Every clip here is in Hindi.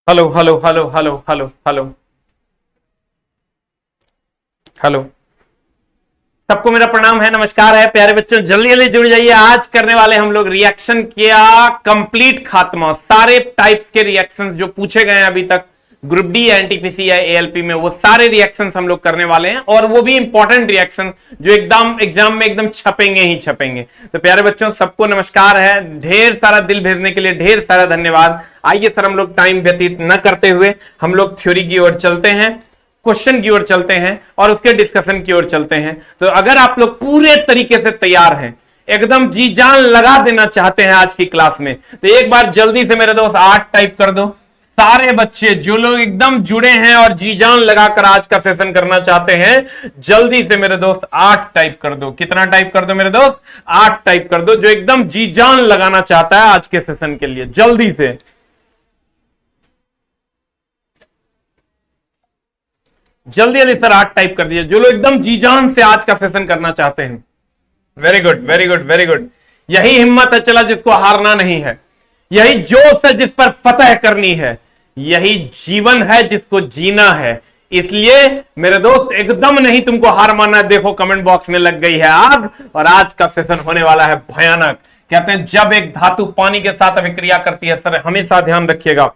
Hello hello hello hello hello hello hello. सबको मेरा प्रणाम है, नमस्कार है प्यारे बच्चों। जल्दी जल्दी जुड़ जाइए। आज करने वाले हम लोग रिएक्शन किया कंप्लीट खात्मा। सारे टाइप्स के रिएक्शंस जो पूछे गए हैं अभी तक ग्रुप डी या एनटीपीसी या एएलपी में, वो सारे रिएक्शंस हम लोग करने वाले हैं, और वो भी इंपॉर्टेंट रिएक्शन जो एकदम एग्जाम में एकदम छपेंगे ही छपेंगे। तो प्यारे बच्चों सबको नमस्कार है, ढेर सारा दिल भेजने के लिए ढेर सारा धन्यवाद। आइए सर, हम लोग टाइम व्यतीत न करते हुए हम लोग थ्योरी की ओर चलते हैं, क्वेश्चन की ओर चलते हैं और उसके डिस्कशन की ओर चलते हैं। तो अगर आप लोग पूरे तरीके से तैयार हैं, एकदम जी जान लगा देना चाहते हैं आज की क्लास में, तो एक बार जल्दी से मेरे दोस्त 8 टाइप कर दो। सारे बच्चे जो लोग एकदम जुड़े हैं और जी जान लगाकर आज का सेशन करना चाहते हैं, जल्दी से मेरे दोस्त 8 टाइप कर दो। कितना टाइप कर दो मेरे दोस्त? 8 टाइप कर दो, जो एकदम जी जान लगाना चाहता है आज के सेशन के लिए। जल्दी से जल्दी जल्दी सर 8 टाइप कर दिए, जो लोग एकदम जी जान से आज का सेशन करना चाहते हैं। Very good very good very good. यही हिम्मत है चला जिसको हारना नहीं है, यही जोश है जिस पर फतह करनी है, यही जीवन है जिसको जीना है। इसलिए मेरे दोस्त एकदम नहीं तुमको हार मानना है। देखो कमेंट बॉक्स में लग गई है आग, और आज का सेशन होने वाला है भयानक। कहते हैं जब एक धातु पानी के साथ अभिक्रिया करती है, सर हमेशा ध्यान रखिएगा,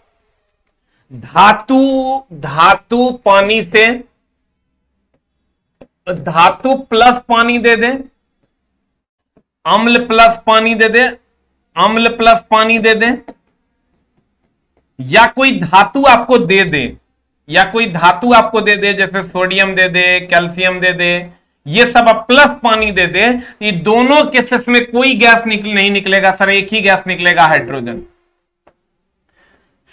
धातु धातु पानी से, धातु प्लस पानी दे दे, अम्ल प्लस पानी दे दे, अम्ल प्लस पानी दे दे, या कोई धातु आपको दे दे, या कोई धातु आपको दे दे, जैसे सोडियम दे दे, कैल्शियम दे दे, ये सब अब प्लस पानी दे दे, ये दोनों केसेस में कोई गैस नहीं निकलेगा सर, एक ही गैस निकलेगा, हाइड्रोजन।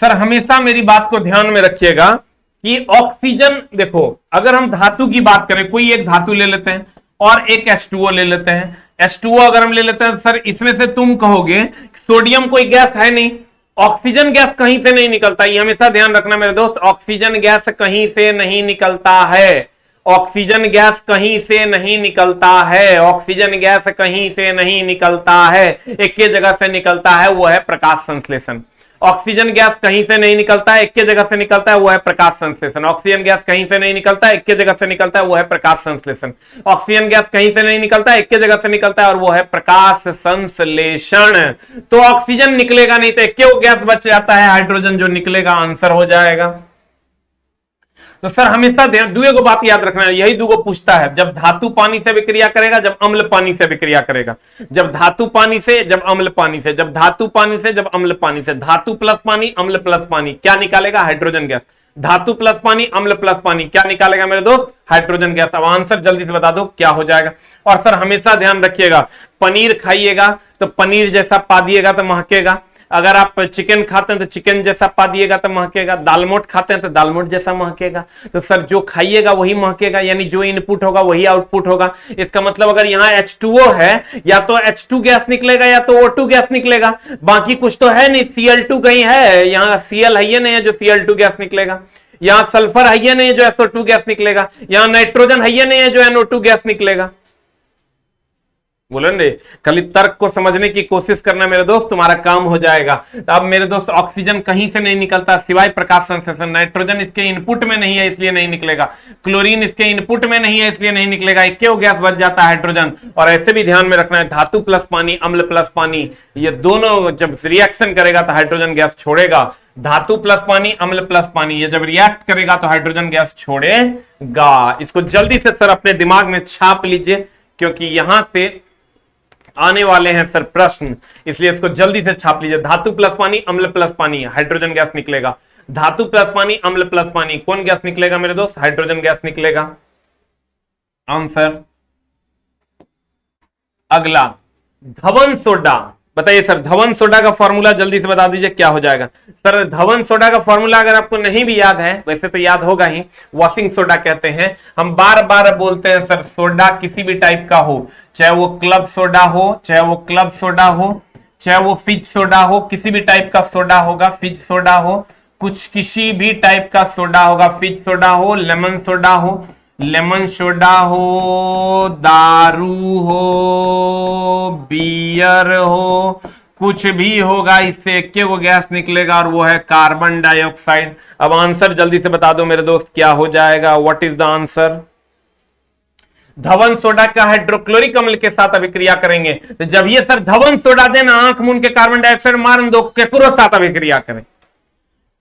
सर हमेशा मेरी बात को ध्यान में रखिएगा कि ऑक्सीजन, देखो अगर हम धातु की बात करें, कोई एक धातु ले लेते हैं और एक H2O ले लेते हैं। H2O अगर हम ले लेते हैं सर, इसमें से तुम कहोगे सोडियम कोई गैस है नहीं, ऑक्सीजन गैस कहीं से नहीं निकलता। ये हमेशा ध्यान रखना मेरे दोस्त, ऑक्सीजन गैस कहीं से नहीं निकलता है, ऑक्सीजन गैस कहीं से नहीं निकलता है, ऑक्सीजन गैस कहीं से नहीं निकलता है, एक ही जगह से निकलता है, वो है प्रकाश संश्लेषण। ऑक्सीजन गैस कहीं से नहीं निकलता है, एक ही जगह से निकलता है, वो है प्रकाश संश्लेषण। ऑक्सीजन गैस कहीं से नहीं निकलता है, एक ही जगह से निकलता है, वो है प्रकाश संश्लेषण। ऑक्सीजन गैस कहीं से नहीं निकलता है, एक ही जगह से निकलता है, और वो है प्रकाश संश्लेषण। तो ऑक्सीजन निकलेगा नहीं, तो एक गैस बच जाता है, हाइड्रोजन, जो निकलेगा आंसर हो जाएगा। तो सर हमेशा दुए को बात याद रखना है, यही दुगो पूछता है, जब धातु पानी से विक्रिया करेगा, जब अम्ल पानी से विक्रिया करेगा, जब धातु पानी से, जब अम्ल पानी से, जब धातु पानी से, जब अम्ल पानी से, धातु प्लस पानी, अम्ल प्लस पानी, क्या निकालेगा? Hydrogen gas. धातु प्लस पानी, अम्ल प्लस पानी, क्या निकालेगा मेरे दोस्त? Hydrogen gas. अब आंसर जल्दी से बता दो क्या हो जाएगा। और सर हमेशा ध्यान रखिएगा, पनीर खाइएगा तो पनीर जैसा पा दिएगा तो महकेगा, अगर आप चिकन खाते हैं तो चिकन जैसा पा दिएगा तो महकेगा, दालमोट खाते हैं तो दालमोट जैसा महकेगा। तो सर जो खाइएगा वही महकेगा, यानी जो इनपुट होगा वही आउटपुट होगा। इसका मतलब अगर यहाँ H2O है, या तो H2 गैस निकलेगा या तो O2 गैस निकलेगा, बाकी कुछ तो है नहीं। Cl2 कहीं है, यहाँ Cl है नहीं है जो Cl2 गैस निकलेगा, यहाँ सल्फर है नहीं है जो SO2 गैस निकलेगा, यहाँ नाइट्रोजन है नहीं है जो NO2 गैस निकलेगा। बोलेंगे खाली तर्क को समझने की कोशिश करना मेरे दोस्त, तुम्हारा काम हो जाएगा। तो अब मेरे दोस्त ऑक्सीजन कहीं से नहीं निकलता सिवाय प्रकाश संश्लेषण, नाइट्रोजन इसके इनपुट में नहीं है इसलिए नहीं निकलेगा, क्लोरीन इसके इनपुट में नहीं है इसलिए नहीं निकलेगा, एक गैस बच जाता है, हाइड्रोजन। और ऐसे भी ध्यान में रखना है, धातु प्लस पानी, अम्ल प्लस पानी, ये दोनों जब रिएक्शन करेगा तो हाइड्रोजन गैस छोड़ेगा। धातु प्लस पानी, अम्ल प्लस पानी, ये जब रिएक्ट करेगा तो हाइड्रोजन गैस छोड़ेगा। इसको जल्दी से सर अपने दिमाग में छाप लीजिए, क्योंकि यहां से आने वाले हैं सर प्रश्न, इसलिए इसको जल्दी से छाप लीजिए। धातु प्लस पानी, अम्ल प्लस पानी, हाइड्रोजन गैस निकलेगा। धातु प्लस पानी, अम्ल प्लस पानी, कौन गैस निकलेगा मेरे दोस्त? हाइड्रोजन गैस निकलेगा। आंसर अगला, धवन सोडा। बताइए सर, धवन सोडा का फॉर्मूला जल्दी से बता दीजिए क्या हो जाएगा। सर धवन सोडा का फॉर्मूला अगर आपको नहीं भी याद है, वैसे तो याद होगा ही, वॉशिंग सोडा कहते हैं। हम बार बार बोलते हैं सर, सोडा किसी भी टाइप का हो, चाहे वो क्लब सोडा हो, चाहे वो क्लब सोडा हो, चाहे वो फिज सोडा हो, किसी भी टाइप का सोडा होगा, फिज सोडा हो, कुछ किसी भी टाइप का सोडा होगा, फिज सोडा हो, लेमन सोडा हो, लेमन सोडा हो, दारू हो, बियर हो, कुछ भी होगा, इससे एक को गैस निकलेगा और वो है कार्बन डाइऑक्साइड। अब आंसर जल्दी से बता दो मेरे दोस्त, क्या हो जाएगा? What is the answer? Dhawan soda का हाइड्रोक्लोरिक अम्ल के साथ अभिक्रिया करेंगे तो जब ये सर धवन सोडा देना आंख मूंद के कार्बन डाइऑक्साइड मार दो, केकरो साथ अभिक्रिया करें,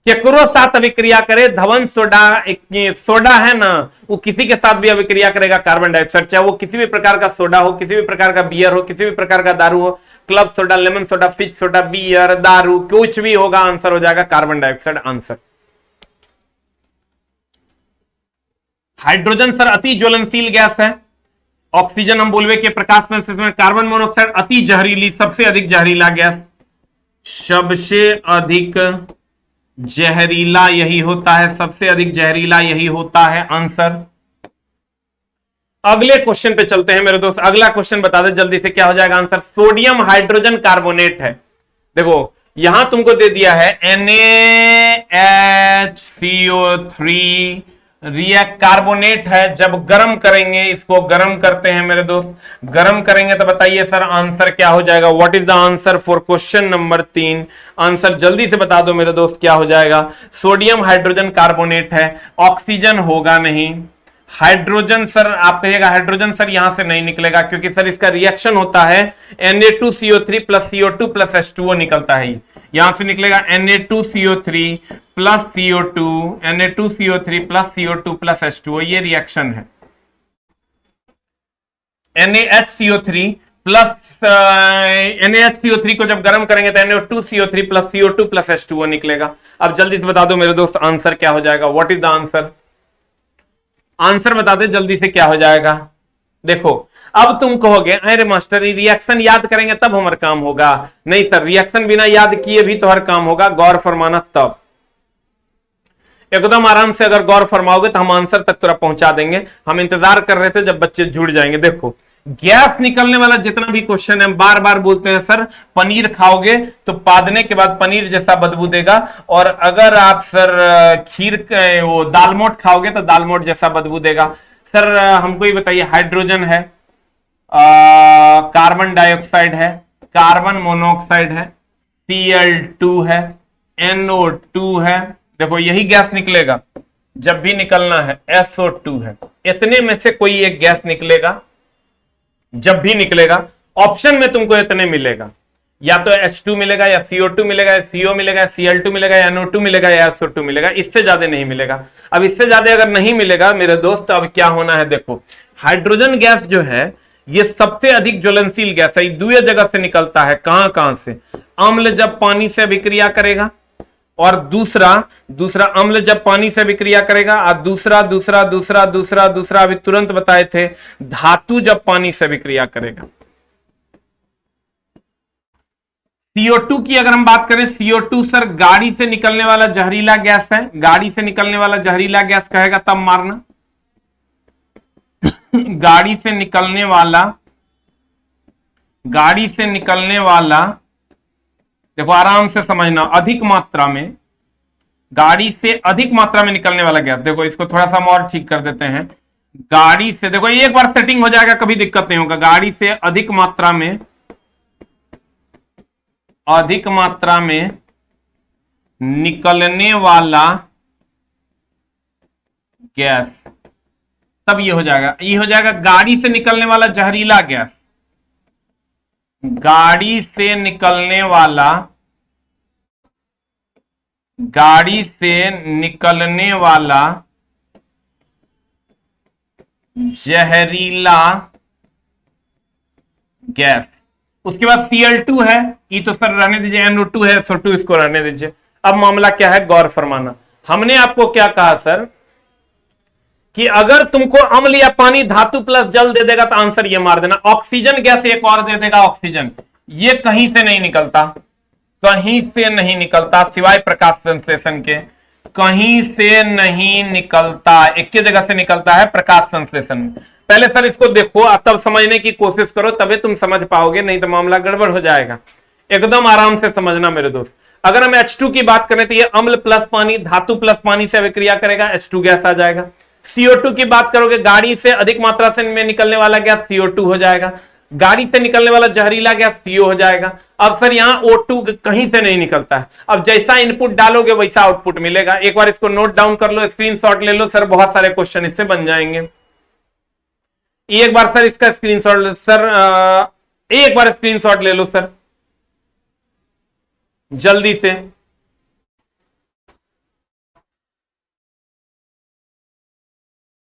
केकरो साथ अभिक्रिया करे। धवन सोडा एक सोडा है ना, वो किसी के साथ भी अभिक्रिया करेगा कार्बन डाइऑक्साइड, चाहे वो किसी भी प्रकार का सोडा हो, किसी भी प्रकार का बियर हो, किसी भी प्रकार का दारू हो, क्लब सोडा, लेमन सोडा, फिज सोडा, बियर, दारू, कुछ भी होगा, आंसर हो जाएगा carbon dioxide answer. Hydrogen sir अति ज्वलनशील गैस है। ऑक्सीजन हम बोलवे के प्रकाश संश्लेषण। कार्बन मोनोऑक्साइड अति जहरीली, सबसे अधिक जहरीला गैस, सबसे अधिक जहरीला यही होता है, सबसे अधिक जहरीला यही होता है आंसर। अगले क्वेश्चन पे चलते हैं मेरे दोस्त। अगला क्वेश्चन बता दे जल्दी से, क्या हो जाएगा आंसर? सोडियम हाइड्रोजन कार्बोनेट है। देखो यहां तुमको दे दिया है NaHCO3 रिएक्ट कार्बोनेट है। जब गर्म करेंगे, इसको गर्म करते हैं मेरे दोस्त, गर्म करेंगे तो बताइए सर आंसर क्या हो जाएगा? What is the answer for question number 3? Answer जल्दी से बता दो मेरे दोस्त, क्या हो जाएगा? सोडियम हाइड्रोजन कार्बोनेट है, ऑक्सीजन होगा नहीं। हाइड्रोजन सर आप कहिएगा हाइड्रोजन सर यहां से नहीं निकलेगा, क्योंकि सर इसका रिएक्शन होता है Na2CO3 plus CO2 plus H2O निकलता है, यहां से निकलेगा Na2CO3 plus CO2, Na2CO3 plus CO2 plus H2O, ये रिएक्शन है। NaHCO3 प्लस NaHCO3 को जब गर्म करेंगे तो Na2CO3 plus CO2 plus H2O निकलेगा। अब जल्दी से बता दो मेरे दोस्त आंसर क्या हो जाएगा? What is the answer? Answer बता दे जल्दी से, क्या हो जाएगा? देखो अब तुम कहोगे अरे मास्टर रिएक्शन याद करेंगे तब हमारा काम होगा। नहीं सर, रिएक्शन बिना याद किए भी तो हर काम होगा, गौर फरमाना तब। एकदम आराम से अगर गौर फरमाओगे तो हम आंसर तक तुरंत पहुंचा देंगे। हम इंतजार कर रहे थे जब बच्चे जुड़ जाएंगे। देखो गैस निकलने वाला जितना भी क्वेश्चन है, बार बार बोलते हैं सर पनीर खाओगे तो पादने के बाद पनीर जैसा बदबू देगा, और अगर आप सर खीर वो दालमोट खाओगे तो दालमोट जैसा बदबू देगा। सर हमको ये बताइए, हाइड्रोजन है, कार्बन डाइऑक्साइड है, कार्बन मोनोऑक्साइड है, Cl2 है, NO2 है। देखो यही गैस निकलेगा जब भी निकलना है, SO2 है। इतने में से कोई एक गैस निकलेगा जब भी निकलेगा। ऑप्शन में तुमको इतने मिलेगा, या तो H2 मिलेगा, या CO2 मिलेगा, या CO मिलेगा, या Cl2 मिलेगा, या NO2 मिलेगा, या SO2 मिलेगा। इससे ज्यादा नहीं मिलेगा। अब इससे ज्यादा अगर नहीं मिलेगा मेरे दोस्त, अब क्या होना है? देखो हाइड्रोजन गैस जो है ये सबसे अधिक ज्वलनशील गैस है, दो जगह से निकलता है। कहां से? अम्ल जब पानी से अभिक्रिया करेगा, और दूसरा अम्ल जब पानी से अभिक्रिया करेगा, और दूसरा अभी तुरंत बताए थे, धातु जब पानी से अभिक्रिया करेगा। CO2 की अगर हम बात करें, CO2 सर गाड़ी से निकलने वाला जहरीला गैस है। गाड़ी से निकलने वाला जहरीला गैस कहेगा तब मारना। गाड़ी से निकलने वाला देखो आराम से समझना, अधिक मात्रा में, गाड़ी से अधिक मात्रा में निकलने वाला गैस। देखो इसको थोड़ा सा हम और ठीक कर देते हैं। गाड़ी से, देखो एक बार सेटिंग हो जाएगा, कभी दिक्कत नहीं होगा। गाड़ी से अधिक मात्रा में निकलने वाला गैस, तब ये हो जाएगा गाड़ी से निकलने वाला जहरीला गैस। गाड़ी से निकलने वाला जहरीला गैस। उसके बाद Cl2 है, ये तो सर रहने दीजिए, NO2 है, SO2 इसको रहने दीजिए। अब मामला क्या है, गौर फरमाना। हमने आपको क्या कहा सर कि अगर तुमको अम्ल या पानी, धातु प्लस जल दे देगा तो आंसर ये मार देना। ऑक्सीजन गैस एक और दे देगा, ऑक्सीजन, ये कहीं से नहीं निकलता, सिवाय प्रकाश संश्लेषण के कहीं से नहीं निकलता। एक ही जगह से निकलता है, प्रकाश संश्लेषण में। पहले सर इसको देखो, तब समझने की कोशिश करो, तभी तुम समझ पाओगे, नहीं तो मामला गड़बड़ हो जाएगा। एकदम आराम से समझना मेरे दोस्त। अगर हम H2 की बात करें तो ये अम्ल प्लस पानी, धातु प्लस पानी से अभिक्रिया करेगा, H2 गैस आ जाएगा। CO2 की बात करोगे, गाड़ी से अधिक मात्रा से में निकलने वाला गैस CO2 हो जाएगा। गाड़ी से निकलने वाला जहरीला गैस CO हो जाएगा। अब सर यहां O2 कहीं से नहीं निकलता है। अब जैसा इनपुट डालोगे वैसा आउटपुट मिलेगा। एक बार इसको नोट डाउन कर लो, स्क्रीनशॉट ले लो सर, बहुत सारे क्वेश्चन इससे बन जाएंगे। एक बार सर इसका स्क्रीनशॉट सर, एक बार स्क्रीनशॉट ले लो सर जल्दी से।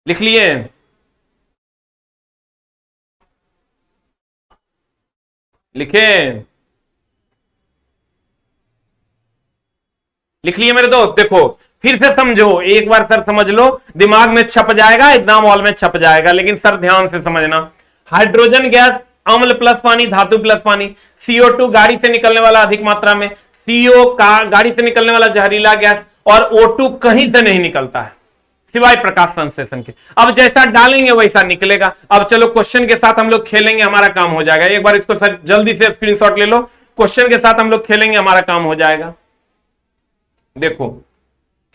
लिख लिए? लिखे? लिख लिए मेरे दोस्त? देखो फिर से समझो, एक बार सर समझ लो, दिमाग में छप जाएगा, एग्जाम हॉल में छप जाएगा, लेकिन सर ध्यान से समझना। हाइड्रोजन गैस, अम्ल प्लस पानी, धातु प्लस पानी। CO2 गाड़ी से निकलने वाला अधिक मात्रा में, CO का गाड़ी से निकलने वाला जहरीला गैस, और O2 कहीं से नहीं निकलता है सिवाय प्रकाश संश्लेषण के। अब जैसा डालेंगे वैसा निकलेगा। अब चलो क्वेश्चन के साथ हम लोग खेलेंगे, हमारा काम हो जाएगा। एक बार इसको सर जल्दी से स्क्रीनशॉट ले लो, क्वेश्चन के साथ हम लोग खेलेंगे, हमारा काम हो जाएगा। देखो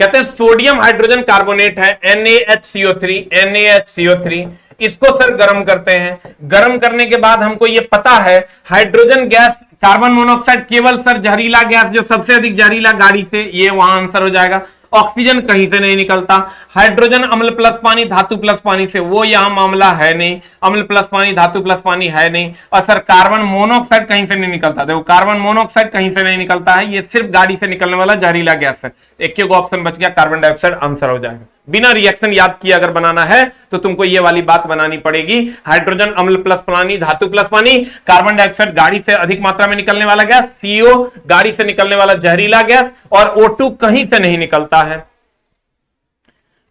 कहते हैं सोडियम हाइड्रोजन कार्बोनेट है NaHCO3, इसको सर गर्म करते हैं। गर्म करने के बाद हमको ये पता है हाइड्रोजन गैस, कार्बन मोनोऑक्साइड केवल सर जहरीला गैस, जो सबसे अधिक जहरीला गाड़ी से, ये वहां आंसर हो जाएगा। ऑक्सीजन कहीं से नहीं निकलता। हाइड्रोजन अम्ल प्लस पानी, धातु प्लस पानी से, वो यहां मामला है नहीं। अम्ल प्लस पानी, धातु प्लस पानी है नहीं। और सर कार्बन मोनोऑक्साइड कहीं से नहीं निकलता। देखो कार्बन मोनोऑक्साइड कहीं से नहीं निकलता है, ये सिर्फ गाड़ी से निकलने वाला जहरीला गैस है। एक ऑप्शन बच गया, कार्बन डाइऑक्साइड आंसर हो जाएगा। बिना रिएक्शन याद किए अगर बनाना है तो तुमको ये वाली बात बनानी पड़ेगी। हाइड्रोजन अम्ल प्लस पानी, धातु प्लस पानी, कार्बन डाइऑक्साइड गाड़ी से अधिक मात्रा में निकलने वाला गैस, CO गाड़ी से निकलने वाला जहरीला गैस, और O2 कहीं से नहीं निकलता है।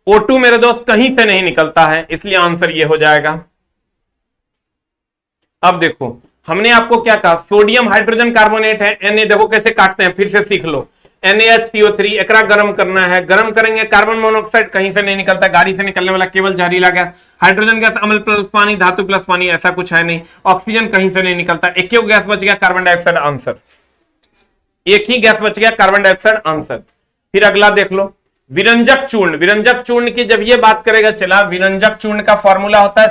O2 मेरे दोस्त कहीं से नहीं निकलता है, इसलिए आंसर ये हो जाएगा। अब देखो हमने आपको क्या कहा, सोडियम हाइड्रोजन कार्बोनेट है Na, देखो कैसे काटते हैं, फिर से सीख लो। NaHCO3 एकरा गर्म करना है, गर्म करेंगे, कार्बन मोनोऑक्साइड कहीं से नहीं निकलता, गाड़ी से निकलने वाला केवल जहरीला गैस। हाइड्रोजन गैस अम्ल प्लस पानी, धातु प्लस पानी, ऐसा कुछ है नहीं। ऑक्सीजन कहीं से नहीं निकलता। एक ही गैस बच गया, कार्बन डाइऑक्साइड आंसर। एक ही गैस बच गया, कार्बन डाइऑक्साइड आंसर। फिर अगला देख लो, विरंजक चूर्ण। विरंजक चूर्ण की जब ये बात करेगा चला, विरंजक चूर्ण का फॉर्मूला होता है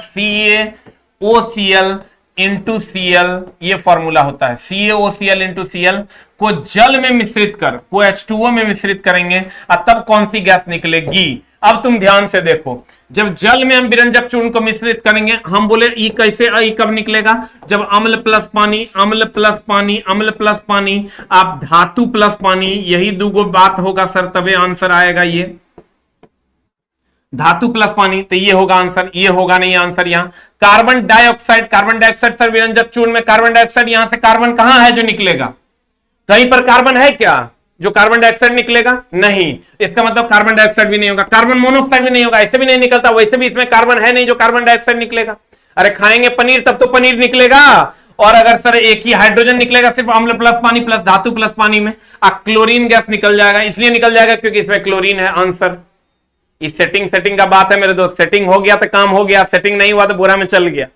CaOCl इंटू Cl, ये फॉर्मूला होता है। CaOCl इंटू Cl को जल में मिश्रित कर, को H2O में मिश्रित करेंगे और तब कौन सी गैस निकलेगी। अब तुम ध्यान से देखो, जब जल में हम विरंजक चूर्ण को मिश्रित करेंगे, हम बोले ई कैसे, ई कब निकलेगा, जब अम्ल प्लस पानी, अम्ल प्लस पानी, अम्ल प्लस पानी, आप धातु प्लस पानी, यही दो बात होगा सर, तबे आंसर आएगा। ये धातु प्लस पानी, तो ये होगा आंसर, ये होगा नहीं आंसर। यहां carbon dioxide, carbon dioxide sir विरंजक चूर्ण में कार्बन डाइऑक्साइड, यहां से कार्बन कहां है जो निकलेगा, कहीं पर कार्बन है क्या जो कार्बन डाइऑक्साइड निकलेगा? नहीं। इसका मतलब कार्बन डाइऑक्साइड भी नहीं होगा, कार्बन मोनोऑक्साइड भी नहीं होगा, ऐसे भी नहीं निकलता, वैसे भी इसमें कार्बन है नहीं जो कार्बन डाइऑक्साइड निकलेगा। अरे खाएंगे पनीर तब तो पनीर निकलेगा। और अगर सर एक ही हाइड्रोजन निकलेगा सिर्फ अम्ल प्लस पानी प्लस धातु प्लस पानी में, क्लोरीन गैस निकल जाएगा। इसलिए निकल जाएगा क्योंकि इसमें क्लोरीन है। आंसर इस सेटिंग का बात है मेरे दोस्त। सेटिंग हो गया तो काम हो गया, सेटिंग नहीं हुआ तो बुरा में चल गया।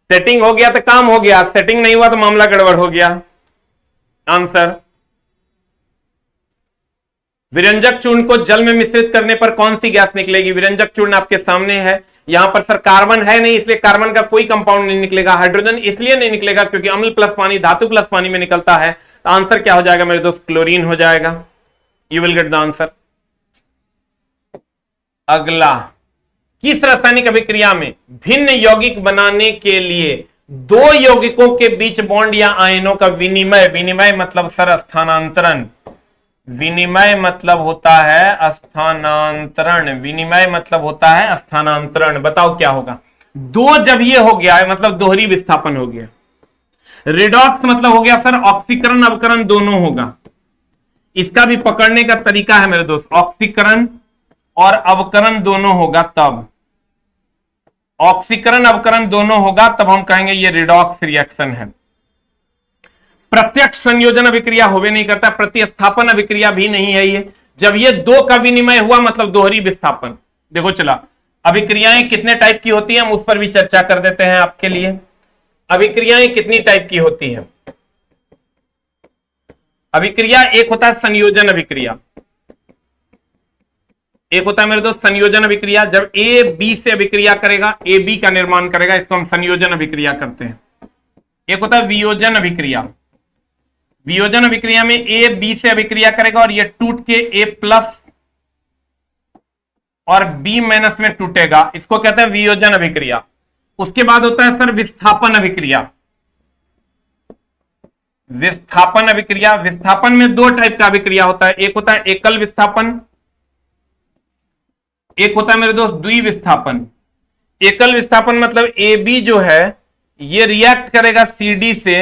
सेटिंग हो गया तो काम हो गया, सेटिंग नहीं हुआ तो मामला गड़बड़ हो गया। आंसर विरंजक चूर्ण को जल में मिश्रित करने पर कौन सी गैस निकलेगी? विरंजक चूर्ण आपके सामने है, यहां पर सर कार्बन है नहीं, इसलिए कार्बन का कोई कंपाउंड नहीं निकलेगा। हाइड्रोजन इसलिए नहीं निकलेगा क्योंकि अम्ल प्लस पानी धातु प्लस पानी में निकलता है। तो आंसर क्या हो जाएगा मेरे दोस्त? क्लोरीन हो जाएगा। You will get the answer. अगला, किस रासायनिक अभिक्रिया में भिन्न यौगिक बनाने के लिए दो यौगिकों के बीच बॉन्ड या आयनों का विनिमय, विनिमय मतलब सर स्थानांतरण, विनिमय मतलब होता है स्थानांतरण, विनिमय मतलब होता है स्थानांतरण। बताओ क्या होगा? दो जब ये हो गया है मतलब दोहरी विस्थापन हो गया। रिडॉक्स मतलब हो गया सर ऑक्सीकरण अवकरण दोनों होगा। इसका भी पकड़ने का तरीका है मेरे दोस्त, ऑक्सीकरण और अवकरण दोनों होगा, तब ऑक्सीकरण अवकरण दोनों होगा तब हम कहेंगे ये रिडॉक्स रिएक्शन है। प्रत्यक्ष संयोजन अभिक्रिया होवे नहीं करता, प्रतिस्थापन अभिक्रिया भी नहीं है ये। जब ये दो का विनिमय हुआ मतलब दोहरी विस्थापन। देखो चला, अभिक्रियाएं कितने टाइप की होती हैं हम उस पर भी चर्चा कर देते हैं आपके लिए। अभिक्रियाएं कितनी टाइप की होती हैं? अभिक्रिया एक होता है संयोजन अभिक्रिया, एक होता है मेरे दोस्त संयोजन अभिक्रिया। जब ए बी से अभिक्रिया करेगा, ए बी का निर्माण करेगा, इसको हम संयोजन अभिक्रिया करते हैं। एक होता है वियोजन अभिक्रिया, वियोजन अभिक्रिया में ए बी से अभिक्रिया करेगा और ये टूट के ए प्लस और बी माइनस में टूटेगा, इसको कहते हैं वियोजन अभिक्रिया। उसके बाद होता है सर विस्थापन अभिक्रिया। विस्थापन अभिक्रिया, विस्थापन में दो टाइप का अभिक्रिया होता है, एक होता है एकल विस्थापन, एक होता है मेरे दोस्त द्विविस्थापन। एकल विस्थापन मतलब ए बी जो है ये रिएक्ट करेगा सी डी से,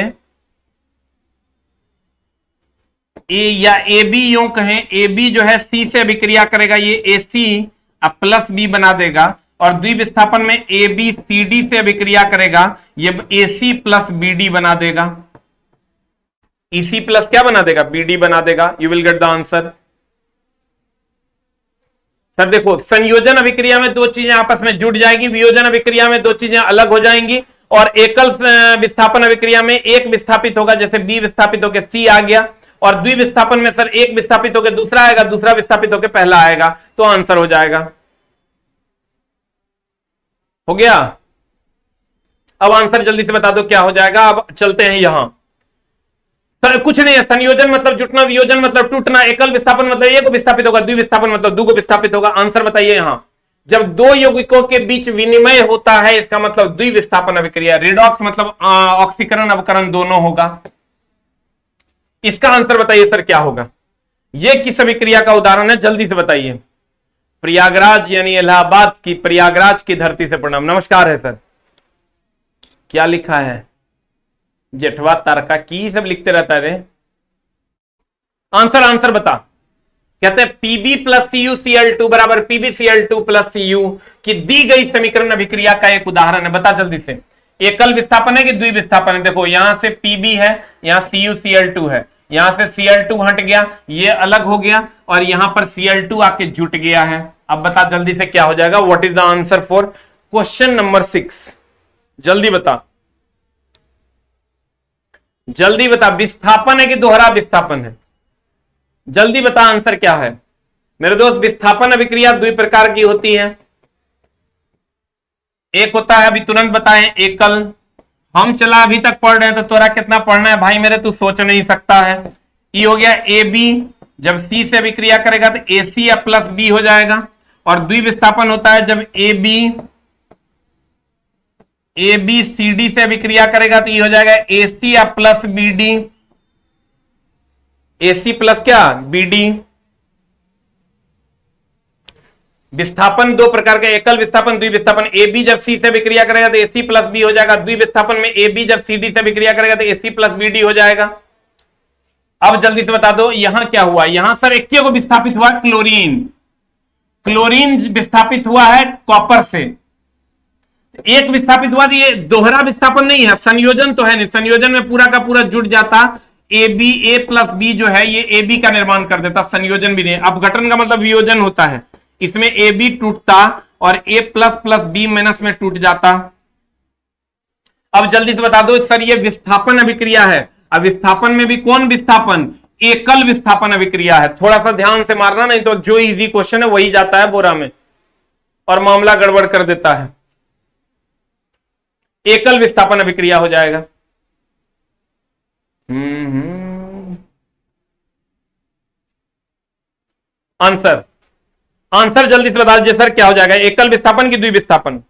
ए या ए बी यूं कहें, ए बी जो है सी से अभिक्रिया करेगा, ये ए सी प्लस बी बना देगा, और द्विविस्थापन में ए बी सी डी से अभिक्रिया करेगा, ये ए सी प्लस बी डी बना देगा, ईसी प्लस क्या बना देगा, बी डी बना देगा। You will get the answer. Sir देखो संयोजन अभिक्रिया में दो चीजें आपस में जुड़ जाएंगी, वियोजन अभिक्रिया में दो चीजें अलग हो जाएंगी, और एकल विस्थापन अभिक्रिया में एक विस्थापित होगा, जैसे बी विस्थापित होकर सी आ गया, और द्विविस्थापन में सर एक विस्थापित होकर दूसरा आएगा, दूसरा विस्थापित होकर पहला आएगा, तो आंसर हो जाएगा। हो गया? अब आंसर जल्दी से बता दो क्या हो जाएगा। अब चलते हैं यहां, सर कुछ नहीं है, संयोजन मतलब जुटना, वियोजन मतलब टूटना, एकल विस्थापन मतलब एक विस्थापित होगा, द्विविस्थापन मतलब दो विस्थापित होगा। आंसर बताइए यहां, जब दो यौगिकों के बीच विनिमय होता है इसका मतलब द्विविस्थापन अभिक्रिया। रिडॉक्स मतलब ऑक्सीकरण अवकरण दोनों होगा। इसका आंसर बताइए सर क्या होगा। यह किस अभिक्रिया का उदाहरण है, जल्दी से बताइए। प्रयागराज यानी इलाहाबाद की, प्रयागराज की धरती से प्रणाम। नमस्कार है सर। क्या लिखा है, जेठवा तारका की सब लिखते रहता है रे। आंसर बता। कहते हैं पीबी प्लस सीयू सीएल2 बराबर पीबी सीएल2 प्लस सीयू की दी गई समीकरण अभिक्रिया का एक उदाहरण है। बता जल्दी से। एकल विस्थापन है कि द्विविस्थापन है? देखो यहां से पीबी है, यहां सीयू सीएल2 है, यहां से सीएल2 हट गया, ये अलग हो गया, और यहां पर सीएल2 आके जुट गया है। अब बता जल्दी से क्या हो जाएगा। What is the answer for question number 6? जल्दी बता, जल्दी बता। विस्थापन है कि दोहरा विस्थापन है? जल्दी बता आंसर क्या है मेरे दोस्त। विस्थापन अभिक्रिया दो प्रकार की होती है, एक होता है, अभी तुरंत बताएं, एकल। हम चला अभी तक पढ़ रहे हैं, तो तोरा कितना पढ़ना है भाई मेरे, तू सोच नहीं सकता है। ये हो गया ए बी, जब सी से अभिक्रिया करेगा तो ए सी या प्लस बी हो जाएगा। और द्विविस्थापन होता है जब ए बी सी डी से अभिक्रिया करेगा तो ये हो जाएगा ए सी या प्लस बी डी, ए सी प्लस क्या, बी डी। विस्थापन दो प्रकार के, एकल विस्थापन, द्विविस्थापन। ए बी जब सी से अभिक्रिया करेगा तो ए सी प्लस बी हो जाएगा। द्विविस्थापन में ए बी जब सी डी से अभिक्रिया करेगा तो ए सी प्लस बी डी हो जाएगा। अब जल्दी से बता दो यहां क्या हुआ। यहां सर एक को विस्थापित हुआ क्लोरीन, क्लोरीन विस्थापित हुआ है कॉपर से, एक विस्थापित हुआ। ये दोहरा विस्थापन नहीं है, संयोजन तो है नहीं, संयोजन में पूरा का पूरा जुट जाता। A B, A plus B जो है ये ए बी का निर्माण कर देता, संयोजन भी नहीं। अपघटन का मतलब वियोजन होता है, इसमें ए बी टूटता और ए प्लस प्लस बी माइनस में टूट जाता। अब जल्दी से बता दो सर ये विस्थापन अभिक्रिया है। अब विस्थापन में भी कौन विस्थापन, एकल विस्थापन अभिक्रिया है। थोड़ा सा ध्यान से मारना, नहीं तो जो इजी क्वेश्चन है वही जाता है बोरा में और मामला गड़बड़ कर देता है। एकल विस्थापन अभिक्रिया हो जाएगा। आंसर जल्दी से बता दीजिए सर क्या हो जाएगा, एकल विस्थापन की द्विविस्थापन?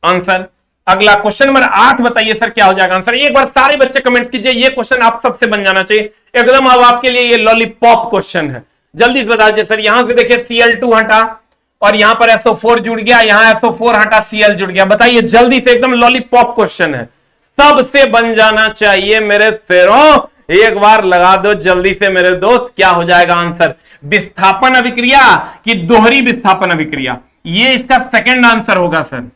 आंसर अगला क्वेश्चन नंबर 8 बताइए सर क्या हो जाएगा आंसर। एक बार सारे बच्चे कमेंट कीजिए, ये क्वेश्चन आप सबसे बन जाना चाहिए एकदम। अब आपके लिए ये लॉलीपॉप क्वेश्चन है। जल्दी से बता दीजिए सर। यहां से देखिए Cl2 हटा और यहां पर SO4 जुड़ गया, यहां SO4 हटा Cl जुड़ गया। बताइए जल्दी से, एकदम लॉलीपॉप क्वेश्चन है, सबसे बन जाना चाहिए मेरे शेरों। एक बार लगा दो जल्दी से मेरे दोस्त, क्या हो जाएगा आंसर। विस्थापन अभिक्रिया की दोहरी विस्थापन अभिक्रिया, ये इसका सेकंड आंसर होगा सर।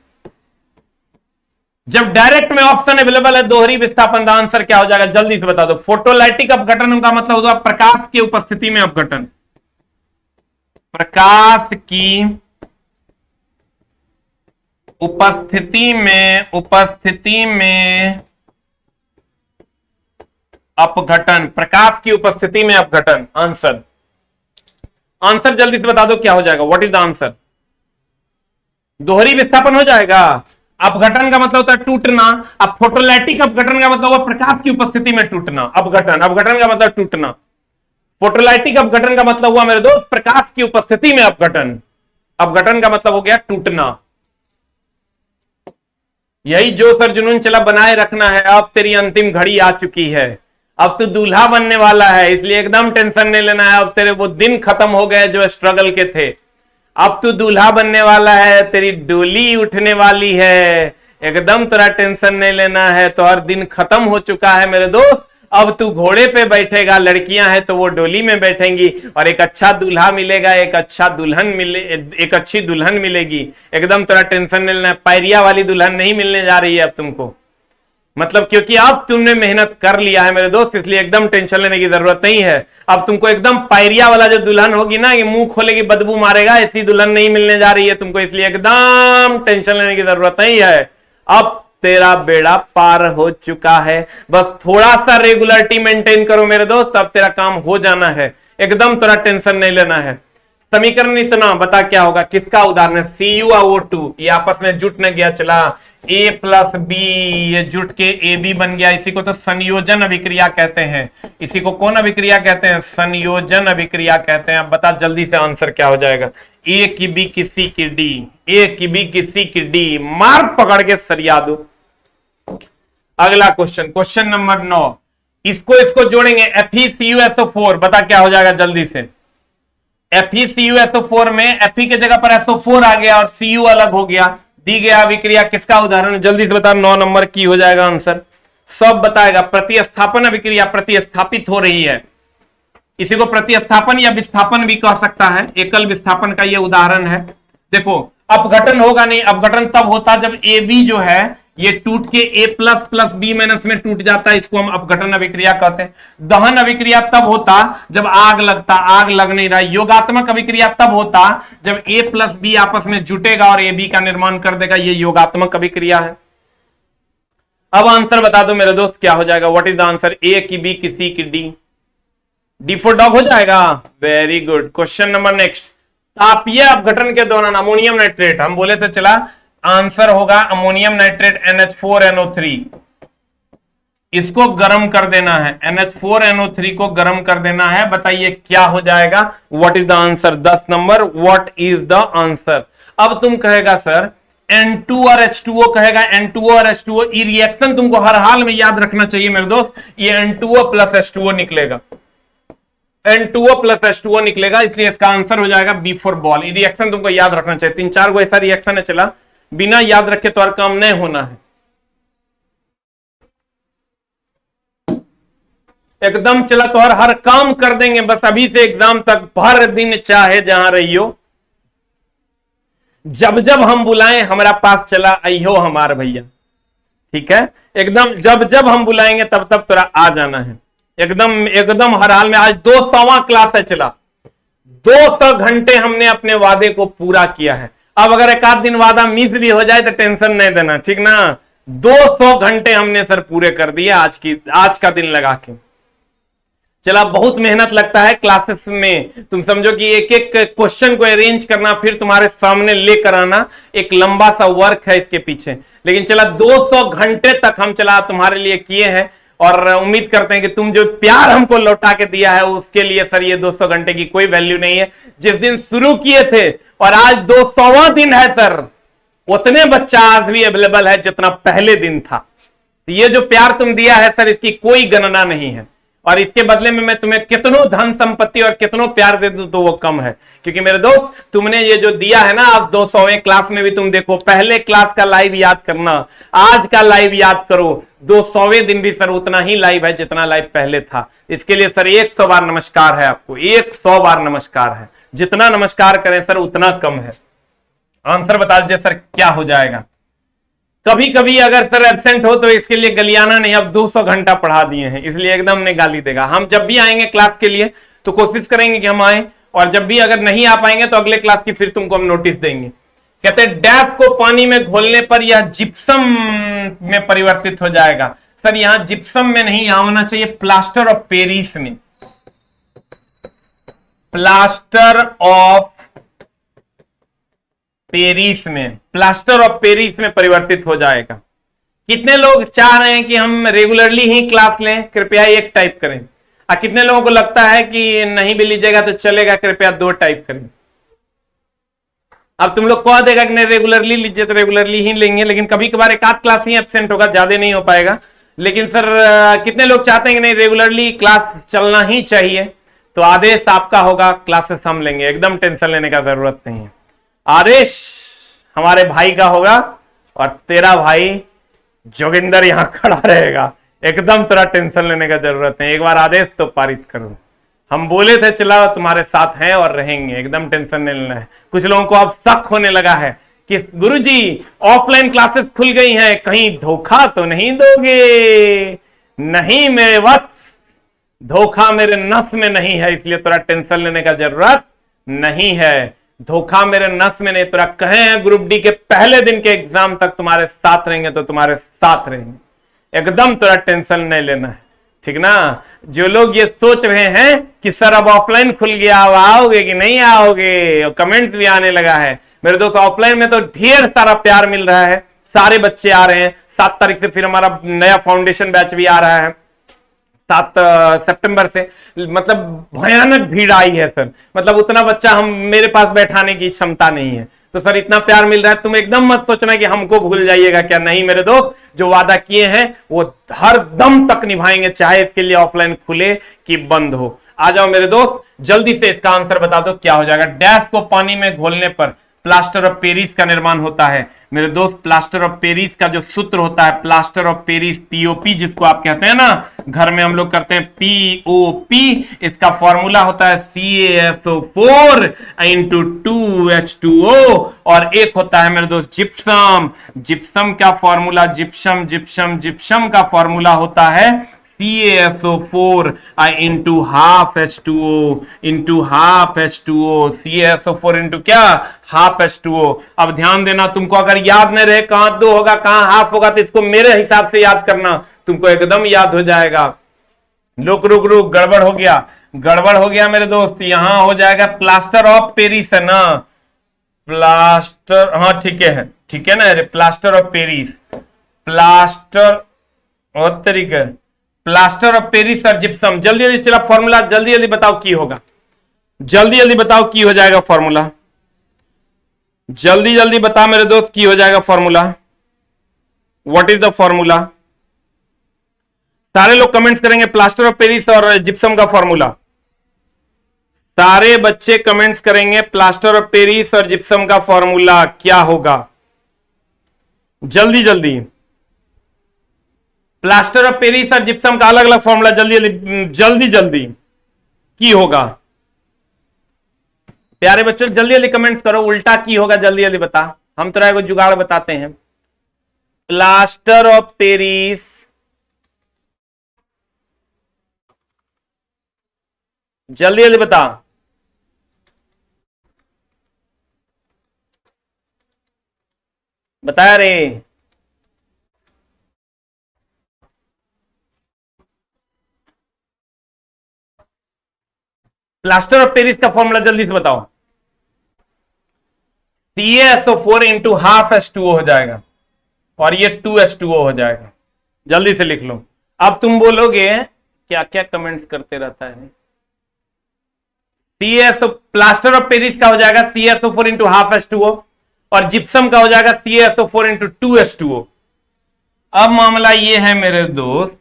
जब डायरेक्ट में ऑप्शन अवेलेबल है दोहरी विस्थापन, का आंसर क्या हो जाएगा जल्दी से बता दो। फोटोलाइटिक अपघटन का मतलब होगा प्रकाश की उपस्थिति में अपघटन, प्रकाश की उपस्थिति में अपघटन, प्रकाश की उपस्थिति में अपघटन। आंसर जल्दी से बता दो क्या हो जाएगा। What is the answer. दोहरी विस्थापन हो जाएगा। अपघटन का मतलब होता है टूटना। अब फोटोलैटिक अपघटन का मतलब हुआ प्रकाश की उपस्थिति में टूटना। अपघटन, अपघटन का मतलब टूटना। फोटोलैटिक अपघटन का मतलब हुआ मेरे दोस्त प्रकाश की उपस्थिति में अपघटन। अपघटन का मतलब हो गया टूटना। यही जो सर जुनून चला बनाए रखना है, अब तेरी अंतिम घड़ी आ चुकी है। अब तू दूल्हा बनने वाला है, इसलिए एकदम टेंशन नहीं लेना है। अब तेरे वो दिन खत्म हो गए जो स्ट्रगल के थे। अब तू दूल्हा बनने वाला है, तेरी डोली उठने वाली है, एकदम तेरा टेंशन नहीं लेना है। तो हर दिन खत्म हो चुका है मेरे दोस्त। अब तू घोड़े पे बैठेगा, लड़कियां हैं तो वो डोली में बैठेंगी, और एक अच्छा दूल्हा मिलेगा, एक अच्छा दुल्हन मिले, एक अच्छी दुल्हन मिलेगी। एकदम तेरा टेंशन नहीं लेना है। पैरिया वाली दुल्हन नहीं मिलने जा रही है अब तुमको, मतलब क्योंकि अब तुमने मेहनत कर लिया है मेरे दोस्त, इसलिए एकदम टेंशन लेने की जरूरत नहीं है। अब तुमको एकदम पायरिया वाला जो दुल्हन होगी ना, ये मुंह खोलेगी बदबू मारेगा, ऐसी दुल्हन नहीं मिलने जा रही है तुमको, इसलिए एकदम टेंशन लेने की जरूरत नहीं है। अब तेरा बेड़ा पार हो चुका है। बस थोड़ा सा रेगुलरिटी मेंटेन करो मेरे दोस्त, अब तेरा काम हो जाना है। एकदम तेरा टेंशन नहीं लेना है। समीकरण इतना बता क्या होगा, किसका उदाहरण है? CuO2 ये आपस में जुट न गया, चला A प्लस बी, ये जुट के AB बन गया। इसी को तो संयोजन अभिक्रिया कहते हैं। इसी को कौन अभिक्रिया कहते हैं? संयोजन अभिक्रिया कहते हैं। अब बता जल्दी से आंसर क्या हो जाएगा। A की B की C की D, A की B की C की D, मार पकड़ के सरिया दो। अगला क्वेश्चन, क्वेश्चन नंबर 9। इसको जोड़ेंगे FeCuSO4, बता क्या हो जाएगा जल्दी से। FeCuSO4 में Fe के जगह पर SO4 आ गया और Cu अलग हो गया। दी गया अभिक्रिया किसका उदाहरण? जल्दी से बता, 9 नंबर की हो जाएगा आंसर। सब बताएगा। प्रतिस्थापन अभिक्रिया प्रतिस्थापित हो रही है। इसी को प्रतिस्थापन या विस्थापन भी कह सकता है। एकल विस्थापन का यह उदाहरण है। देखो अपघटन होगा नहीं, अपघटन तब होता जब AB जो है ये टूट के A plus plus B minus में टूट जाता है, इसको हम अपघटन अभिक्रिया कहते हैं। दहन अभिक्रिया तब होता जब आग लगता, आग लग नहीं रहा। योगात्मक अभिक्रिया तब होता जब A प्लस B आपस में जुटेगा और AB का निर्माण कर देगा, ये योगात्मक अभिक्रिया है। अब आंसर बता दो मेरे दोस्त क्या हो जाएगा। What is the answer? A की B की C की D, D फॉर डॉग हो जाएगा। Very good. Question number next. तापीय अपघटन के दौरान अमोनियम नाइट्रेट, हम बोले तो चला आंसर होगा अमोनियम नाइट्रेट NH4NO3, इसको गर्म कर देना है। NH4NO3 को गर्म कर देना है। बताइए क्या हो जाएगा। What is the answer? 10 number. What is the answer? अब तुम कहेगा सर N2 और H2O, कहेगा N2O और H2O। ये रिएक्शन तुमको हर हाल में याद रखना चाहिए मेरे दोस्त। ये N2O प्लस H2O निकलेगा, N2O प्लस H2O निकलेगा, इसलिए इसका आंसर हो जाएगा B फॉर बॉल। ये रिएक्शन तुमको याद रखना चाहिए। 3-4 गो ऐसा रिएक्शन है चला, बिना याद रखे तो हर काम नहीं होना है। एकदम चला तो हर काम कर देंगे। बस अभी से एग्जाम तक भर दिन चाहे जहां रहियो, जब जब हम बुलाएं हमारा पास चला आइयो हमार भैया, ठीक है। एकदम जब जब हम बुलाएंगे तब तब तोरा आ जाना है। एकदम एकदम हर हाल में। आज 200वां क्लास है चला, 200 घंटे हमने अपने वादे को पूरा किया है। अब अगर एक आध दिन वादा मिस भी हो जाए तो टेंशन नहीं देना, ठीक ना। 200 घंटे हमने सर पूरे कर दिए आज का दिन लगा के। चला बहुत मेहनत लगता है क्लासेस में, तुम समझो कि एक एक क्वेश्चन को अरेंज करना, फिर तुम्हारे सामने लेकर आना, एक लंबा सा वर्क है इसके पीछे। लेकिन चला 200 घंटे तक हम चला तुम्हारे लिए किए हैं, और उम्मीद करते हैं कि तुम जो प्यार हमको लौटा के दिया है उसके लिए सर ये 200 घंटे की कोई वैल्यू नहीं है। जिस दिन शुरू किए थे और आज 200वां दिन है सर, उतने बच्चा आज भी अवेलेबल है जितना पहले दिन था। ये जो प्यार तुम दिया है सर, इसकी कोई गणना नहीं है। और इसके बदले में मैं तुम्हें कितनों धन संपत्ति और कितनों प्यार दे दूं तो वो कम है। क्योंकि मेरे दोस्त तुमने ये जो दिया है ना, आज 200वें क्लास में भी तुम देखो, पहले क्लास का लाइव याद करना, आज का लाइव याद करो, 200वें दिन भी सर उतना ही लाइव है जितना लाइव पहले था। इसके लिए सर 100 बार नमस्कार है आपको, 100 बार नमस्कार है। जितना नमस्कार करें सर उतना कम है। आंसर बता दीजिए सर क्या हो जाएगा। कभी कभी अगर सर एब्सेंट हो तो इसके लिए गलियाना नहीं, अब 200 घंटा पढ़ा दिए हैं इसलिए एकदम नहीं गाली देगा। हम जब भी आएंगे क्लास के लिए तो कोशिश करेंगे कि हम आए, और जब भी अगर नहीं आ पाएंगे तो अगले क्लास की फिर तुमको हम नोटिस देंगे। कहते हैं डैफ को पानी में घोलने पर यह जिप्सम में परिवर्तित हो जाएगा। सर यहां जिप्सम में नहीं, यहां होना चाहिए प्लास्टर ऑफ पेरिस में। प्लास्टर ऑफ पेरिस में, प्लास्टर ऑफ पेरिस में परिवर्तित हो जाएगा। कितने लोग चाह रहे हैं कि हम रेगुलरली ही क्लास लें? कृपया एक टाइप करें। कितने लोगों को लगता है कि नहीं भी लीजिएगा तो चलेगा? कृपया दो टाइप करें। अब तुम लोग कह देगा कि नहीं रेगुलरली लीजिए तो रेगुलरली ही लेंगे, लेकिन कभी कभार एक आध क्लास ही एब्सेंट होगा, ज्यादा नहीं हो पाएगा। लेकिन सर कितने लोग चाहते हैं कि नहीं रेगुलरली क्लास चलना ही चाहिए? तो आदेश आपका होगा, क्लासेस हम लेंगे, एकदम टेंशन लेने का जरूरत नहीं है। आदेश हमारे भाई का होगा और तेरा भाई जोगिंदर यहां खड़ा रहेगा, एकदम तेरा टेंशन लेने का जरूरत नहीं। एक बार आदेश तो पारित करो। हम बोले थे चला तुम्हारे साथ हैं और रहेंगे, एकदम टेंशन नहीं लेना है। कुछ लोगों को अब शक होने लगा है कि गुरुजी ऑफलाइन क्लासेस खुल गई हैं, कहीं धोखा तो नहीं दोगे? नहीं मेरे वत्स, धोखा मेरे नस में नहीं है, इसलिए थोड़ा टेंशन लेने का जरूरत नहीं है। धोखा मेरे नस में नहीं, थोड़ा कहे हैं ग्रुप डी के पहले दिन के एग्जाम तक तुम्हारे साथ रहेंगे तो तुम्हारे साथ रहेंगे, एकदम थोड़ा टेंशन नहीं लेना है, ठीक ना। जो लोग ये सोच रहे हैं कि सर अब ऑफलाइन खुल गया, अब आओगे कि नहीं आओगे, और कमेंट भी आने लगा है। मेरे दोस्त ऑफलाइन में तो ढेर सारा प्यार मिल रहा है, सारे बच्चे आ रहे हैं। 7 तारीख से फिर हमारा नया फाउंडेशन बैच भी आ रहा है, 7 सितंबर से। मतलब भयानक भीड़ आई है सर, मतलब उतना बच्चा हम मेरे पास बैठाने की क्षमता नहीं है। तो सर इतना प्यार मिल रहा है, तुम एकदम मत सोचना कि हमको भूल जाइएगा क्या। नहीं मेरे दोस्त, जो वादा किए हैं वो हर दम तक निभाएंगे, चाहे इसके लिए ऑफलाइन खुले कि बंद हो। आ जाओ मेरे दोस्त, जल्दी से इसका आंसर बता दो क्या हो जाएगा। डैश को पानी में घोलने पर प्लास्टर ऑफ पेरिस का निर्माण होता है। मेरे दोस्त प्लास्टर ऑफ पेरिस का जो सूत्र होता है, प्लास्टर ऑफ पेरिस, पीओपी जिसको आप कहते हैं ना, घर में हम लोग करते हैं पीओपी, इसका फॉर्मूला होता है CaSO4 इंटू 2H2O, और एक होता है मेरे दोस्त जिप्सम। जिप्सम का फॉर्मूला, जिप्सम का फॉर्मूला होता है CaSO4 into half H2O, CaSO4 into क्या, हाफ H2O। अब ध्यान देना, तुमको अगर याद नहीं रहे कहां 2 होगा कहां हाफ होगा, तो इसको मेरे हिसाब से याद करना, तुमको एकदम याद हो जाएगा। रुक गड़बड़ हो गया मेरे दोस्त। यहां हो जाएगा प्लास्टर ऑफ पेरिस है ना, प्लास्टर, हाँ ठीक है ना, प्लास्टर ऑफ पेरिस, प्लास्टर और तरीके, प्लास्टर ऑफ पेरिस और जिप्सम। जल्दी चला फॉर्मूला, जल्दी बताओ की होगा, जल्दी बताओ की हो जाएगा फॉर्मूला, जल्दी बता मेरे दोस्त की हो जाएगा formula. What is the formula? सारे लोग कमेंट्स करेंगे प्लास्टर ऑफ पेरिस और जिप्सम का फॉर्मूला। सारे बच्चे कमेंट्स करेंगे प्लास्टर ऑफ पेरिस और जिप्सम का फॉर्मूला क्या होगा। जल्दी प्लास्टर ऑफ पेरिस और जिप्सम का अलग अलग फॉर्मूला, जल्दी की होगा। प्यारे बच्चों जल्दी कमेंट्स करो, उल्टा की होगा, जल्दी बता। हम तो को जुगाड़ बताते हैं। प्लास्टर ऑफ पेरिस, जल्दी बता। बताया रे, प्लास्टर ऑफ पेरिस का फॉर्मूला जल्दी से बताओ। CaSO4 इंटू हाफ H2O हो जाएगा और ये 2H2O हो जाएगा। जल्दी से लिख लो। अब तुम बोलोगे क्या क्या कमेंट्स करते रहता है। प्लास्टर ऑफ पेरिस का हो जाएगा CaSO4 इंटू हाफ H2O और जिप्सम का हो जाएगा CaSO4 इंटू 2H2O। अब मामला ये है मेरे दोस्त,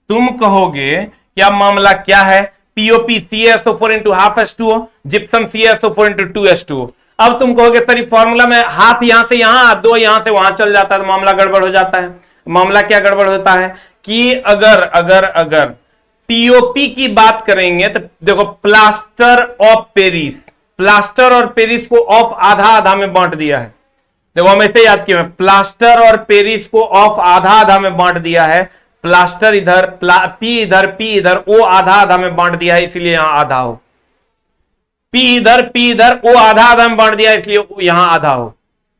तुम कहोगे कि अब मामला क्या है, POP CaSO4 into half H2O, gypsum CaSO4 into 2H2O। अब तुम कहोगे सर फॉर्मूला में हाफ यहां से यहां, 2 यहां से वहां चल जाता है तो मामला गड़बड़ हो जाता है। मामला क्या गड़बड़ होता है कि अगर पीओपी की बात करेंगे तो देखो प्लास्टर ऑफ पेरिस, प्लास्टर और पेरिस को ऑफ आधा में बांट दिया है। देखो हम ऐसे याद किए, प्लास्टर और पेरिस को ऑफ आधा में बांट दिया है। प्लास्टर इधर, पी इधर, ओ आधा में बांट दिया है, इसलिए यहां आधा हो। पी इधर, ओ आधा में बांट दिया है, इसलिए यहां आधा हो।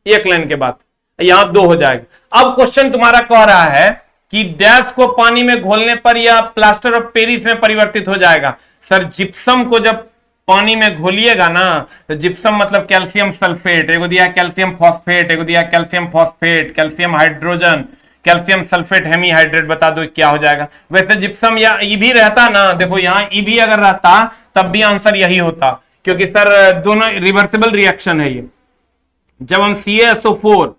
एक लाइन के बाद यहां 2 हो जाएगा। अब क्वेश्चन तुम्हारा कह रहा है कि डैश को पानी में घोलने पर यह प्लास्टर ऑफ पेरिस में परिवर्तित हो जाएगा। सर जिप्सम को जब पानी में घोलिएगा ना तो जिप्सम मतलब कैल्शियम सल्फेट, एगो दिया कैल्शियम फॉस्फेट, एगो दिया calcium phosphate, calcium hydrogen, calcium sulphate hemihydrate, बता दो क्या हो जाएगा। वैसे जिप्सम या ई भी रहता ना, देखो यहाँ ई भी अगर रहता तब भी आंसर यही होता, क्योंकि सर दोनों रिवर्सिबल रिएक्शन है ये। जब हम CaSO4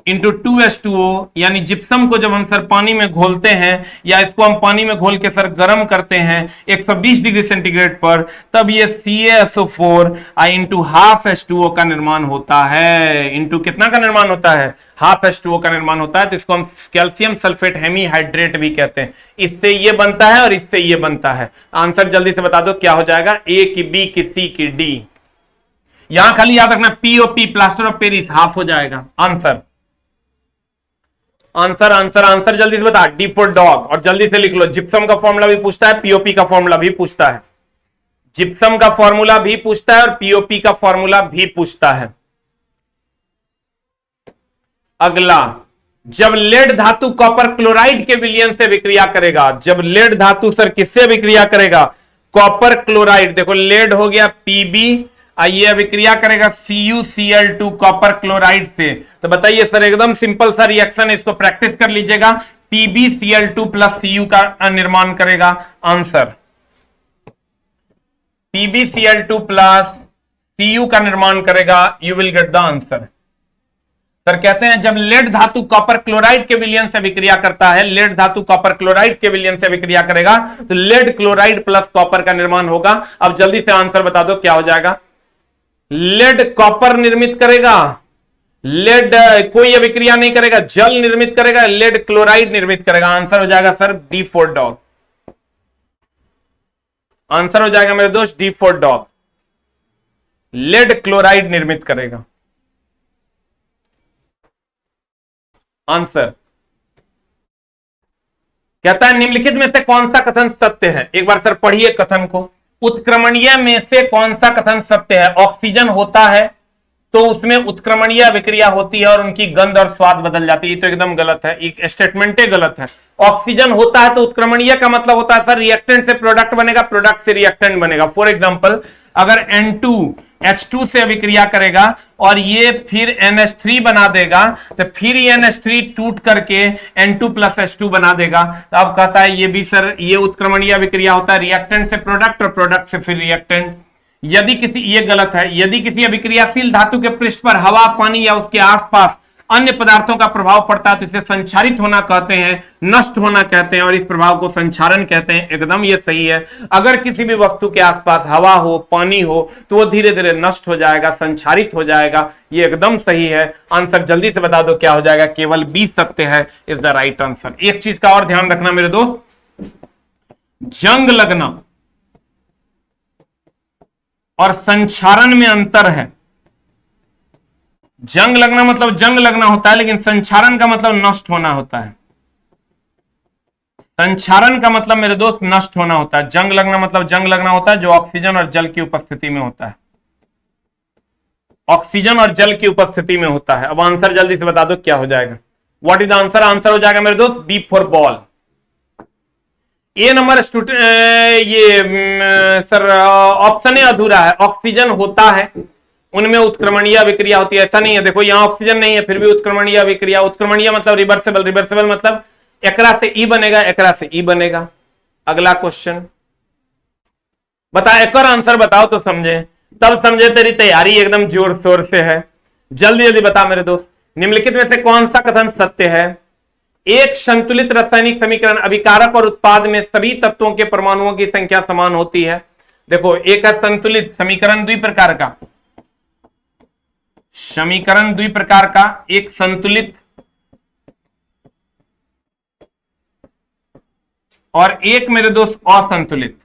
इंटू 2H2O यानी जिप्सम को जब हम सर पानी में घोलते हैं या इसको हम पानी में घोल के सर गर्म करते हैं 120 डिग्री सेंटीग्रेड पर, तब ये CaSO4 इंटू हाफ H2O का निर्माण होता है। इंटू कितना का निर्माण होता है? हाफ H2O का निर्माण होता है। तो इसको हम कैल्शियम सल्फेट हेमीहाइड्रेट भी कहते हैं। इससे ये बनता है और इससे ये बनता है। आंसर जल्दी से बता दो क्या हो जाएगा? ए की बी की सी की डी। यहां खाली याद रखना POP plaster of Paris half हो जाएगा। आंसर आंसर आंसर आंसर जल्दी से बता। D for dog. और जल्दी से लिख लो, जिप्सम का फॉर्मूला भी पूछता है, पीओपी का फॉर्मूला भी पूछता है। जिप्सम का फॉर्मूला भी पूछता है और पीओपी का फॉर्मूला भी पूछता है। अगला, जब लेड धातु कॉपर क्लोराइड के विलयन से विक्रिया करेगा, जब लेड धातु सर किससे विक्रिया करेगा? Copper chloride. देखो लेड हो गया Pb, आइए अभिक्रिया करेगा CuCl2 कॉपर क्लोराइड से। तो बताइए सर, एकदम सिंपल सा रिएक्शन है, इसको प्रैक्टिस कर लीजिएगा। PbCl2 प्लस Cu का निर्माण करेगा। आंसर PbCl2 प्लस Cu का निर्माण करेगा। You will get the answer. Sir कहते हैं जब लेड धातु कॉपर क्लोराइड के विलयन से विक्रिया करता है, लेड धातु कॉपर क्लोराइड के विलयन से विक्रिया करेगा तो लेड क्लोराइड प्लस कॉपर का निर्माण होगा। अब जल्दी से आंसर बता दो क्या हो जाएगा? लेड कॉपर निर्मित करेगा, लेड कोई अभिक्रिया नहीं करेगा, जल निर्मित करेगा, लेड क्लोराइड निर्मित करेगा। आंसर हो जाएगा sir D for dog. Answer हो जाएगा मेरे दोस्त D for dog. Lead chloride निर्मित करेगा। आंसर कहता है निम्नलिखित में से कौन सा कथन सत्य है? एक बार सर पढ़िए कथन को। उत्क्रमणीय में से कौन सा कथन सत्य है? ऑक्सीजन होता है तो उसमें उत्क्रमणीय अभिक्रिया होती है और उनकी गंध और स्वाद बदल जाती है। ये तो एकदम गलत है, एक स्टेटमेंट गलत है। ऑक्सीजन होता है तो उत्क्रमणीय का मतलब होता है सर रिएक्टेंट से प्रोडक्ट बनेगा, प्रोडक्ट से रिएक्टेंट बनेगा। फॉर एग्जांपल अगर N2H2 से अभिक्रिया करेगा और ये फिर NH3 बना देगा तो फिर ये NH3 टूट करके N2 प्लस H2 बना देगा। तो अब कहता है ये भी सर ये उत्क्रमणीय अभिक्रिया होता है, रिएक्टेंट से प्रोडक्ट और प्रोडक्ट से फिर रिएक्टेंट। यदि किसी, ये गलत है, यदि किसी अभिक्रियाशील धातु के पृष्ठ पर हवा, पानी या उसके आसपास अन्य पदार्थों का प्रभाव पड़ता है तो इसे संचारित होना कहते हैं, नष्ट होना कहते हैं और इस प्रभाव को संचारण कहते हैं। एकदम ये सही है। अगर किसी भी वस्तु के आसपास हवा हो, पानी हो तो वो धीरे धीरे नष्ट हो जाएगा, संचारित हो जाएगा। ये एकदम सही है। आंसर जल्दी से बता दो क्या हो जाएगा? केवल 20 सत्य है इज द राइट आंसर। एक चीज का और ध्यान रखना मेरे दोस्त, जंग लगना और संचारण में अंतर है। जंग लगना मतलब जंग लगना होता है, लेकिन संचारण का मतलब नष्ट होना होता है। संचारण का मतलब मेरे दोस्त नष्ट होना होता है। जंग लगना मतलब जंग लगना होता है जो ऑक्सीजन और जल की उपस्थिति में होता है। ऑक्सीजन और जल की उपस्थिति में होता है। अब आंसर जल्दी से बता दो क्या हो जाएगा? What is the answer? Answer हो जाएगा मेरे दोस्त B for ball. A number student, ये सर ऑप्शन ए अधूरा है। ऑक्सीजन होता है, उनमें उत्क्रमणीय अभिक्रिया होती है। ऐसा नहीं है, देखो यहां ऑक्सीजन नहीं है फिर भी उत्क्रमणीय अभिक्रिया। उत्क्रमणीय मतलब रिवर्सिबल, रिवर्सिबल मतलब एकरा से ई बनेगा, एकरा से ई बनेगा। अगला क्वेश्चन बता, एक और आंसर बताओ तो समझे, तब समझे तेरी तैयारी एकदम जोर शोर से है। जल्दी जल्दी बता मेरे दोस्त, निम्नलिखित में से कौन सा कथन सत्य है? एक संतुलित रासायनिक समीकरण अभिकारक और उत्पाद में सभी तत्वों के परमाणुओं की संख्या समान होती है। देखो एक है संतुलित समीकरण द्विप्रकार का, समीकरण द्विप्रकार का, एक संतुलित और एक मेरे दोस्त असंतुलित।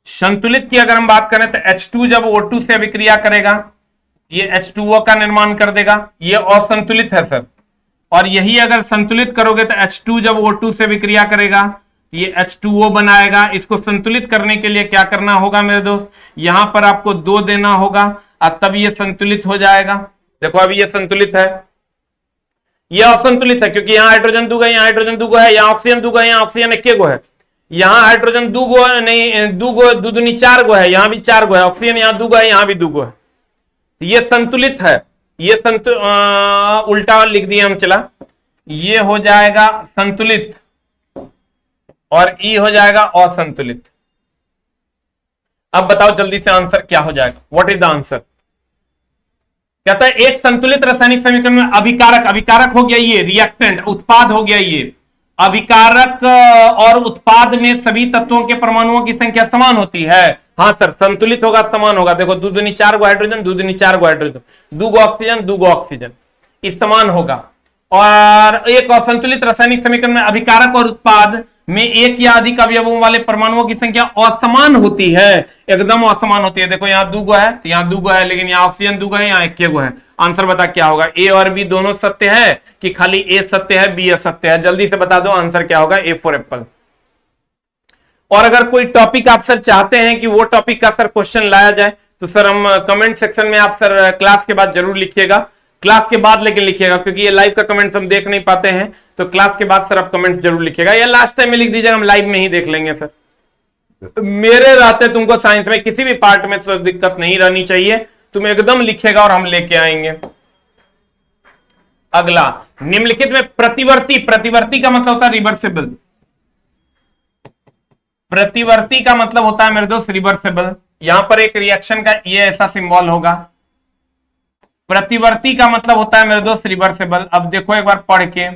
संतुलित की अगर हम बात करें तो H2 जब O2 से अभिक्रिया करेगा ये H2O का निर्माण कर देगा, ये असंतुलित है सर। और यही अगर संतुलित करोगे तो H2 जब O2 से अभिक्रिया करेगा ये H2O बनाएगा। इसको संतुलित करने के लिए क्या करना होगा मेरे दोस्त? यहां पर आपको 2 देना होगा और तब ये संतुलित हो जाएगा। देखो अभी ये संतुलित है, ये असंतुलित है क्योंकि यहां हाइड्रोजन 2 है, यहां हाइड्रोजन 2 है, यहां ऑक्सीजन 2 है, यहां ऑक्सीजन 1 है। यहां हाइड्रोजन दो गो नहीं, दो गो दो दूनी चार गो है, यहां भी चार गो है, ऑक्सीजन यहां दो गो है, यहां भी दो गो है, ये संतुलित है। ये उल्टा लिख दिया हम, चला, ये हो जाएगा संतुलित और ई हो जाएगा असंतुलित। अब बताओ जल्दी से आंसर क्या हो जाएगा, व्हाट इज द आंसर। कहता है एक संतुलित रासायनिक समीकरण में अभिकारक, अभिकारक हो गया ये, रिएक्टेंट उत्पाद हो गया ये, अभिकारक और उत्पाद में सभी तत्वों के परमाणुओं की संख्या समान होती है। हाँ सर, संतुलित होगा, समान होगा। देखो दो दूनी चार गो हाइड्रोजन, दो दूनी चार गो हाइड्रोजन, दो गो ऑक्सीजन, दो गो ऑक्सीजन, इस समान होगा। और एक असंतुलित रासायनिक समीकरण में अभिकारक और उत्पाद में एक या अधिक अवयवों वाले परमाणुओं की संख्या असमान होती है, एकदम असमान होती है। देखो यहाँ दो गो है तो यहाँ दो गो है, लेकिन यहाँ ऑक्सीजन दो गो है, यहाँ एक गो है। आंसर बता क्या होगा, ए और बी दोनों सत्य है कि खाली ए सत्य है, बी असत्य है? जल्दी से बता दो आंसर क्या होगा, ए फॉर एप्पल। और अगर कोई टॉपिक आप सर चाहते हैं कि वो टॉपिक का सर क्वेश्चन लाया जाए तो सर हम कमेंट सेक्शन में आप सर क्लास के बाद जरूर लिखिएगा, क्लास के बाद लेकिन लिखिएगा, क्योंकि ये लाइव का कमेंट्स हम देख नहीं पाते हैं, तो क्लास के बाद सर आप कमेंट्स जरूर लिखिएगा, या लास्ट टाइम में लिख दीजिएगा, हम लाइव में ही देख लेंगे सर। मेरे रहते तुमको साइंस में किसी भी पार्ट में तो दिक्कत नहीं रहनी चाहिए, तुम एकदम लिखिएगा और हम लेके आएंगे। अगला, निम्नलिखित में प्रतिवर्ती, प्रतिवर्ती का मतलब होता है रिवर्सिबल, प्रतिवर्ती का मतलब होता है मेरे दोस्त रिवर्सिबल। यहां पर एक रिएक्शन का ये ऐसा सिंबल होगा, प्रतिवर्ती का मतलब होता है मेरे दोस्त रिवर्सिबल। अब देखो एक बार पढ़ के,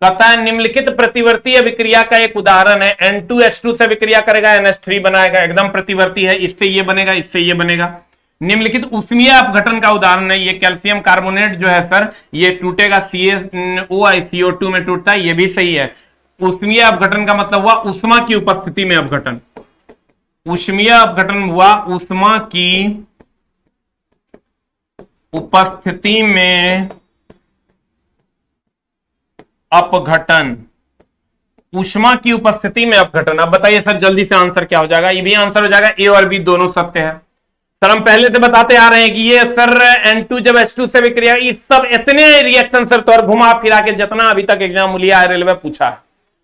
कहता है निम्नलिखित प्रतिवर्ती अभिक्रिया का एक उदाहरण है, N2H2 से अभिक्रिया करेगा NH3 बनाएगा, एकदम प्रतिवर्ती है, इससे ये बनेगा, इससे ये बनेगा। निम्नलिखित ऊष्मीय अपघटन का उदाहरण है, ये कैल्शियम कार्बोनेट जो है सर ये टूटेगा CaOI में टूटता है, ये भी सही है। ऊष्मीय अपघटन का मतलब हुआ ऊष्मा की उपस्थिति में अपघटन, ऊष्मीय अपघटन हुआ ऊष्मा की उपस्थिति में अपघटन, ऊष्मा की उपस्थिति में अपघटन। अब बताइए सर जल्दी से आंसर क्या हो जाएगा, ये भी आंसर हो जाएगा, ए और बी दोनों सत्य है। सर हम पहले से बताते आ रहे हैं कि ये सर N2 जब H2 से विक्रिया, ये सब इतने रिएक्शन सर तो और घुमा फिरा के जितना अभी तक एग्जाम लिया है रेलवे पूछा है,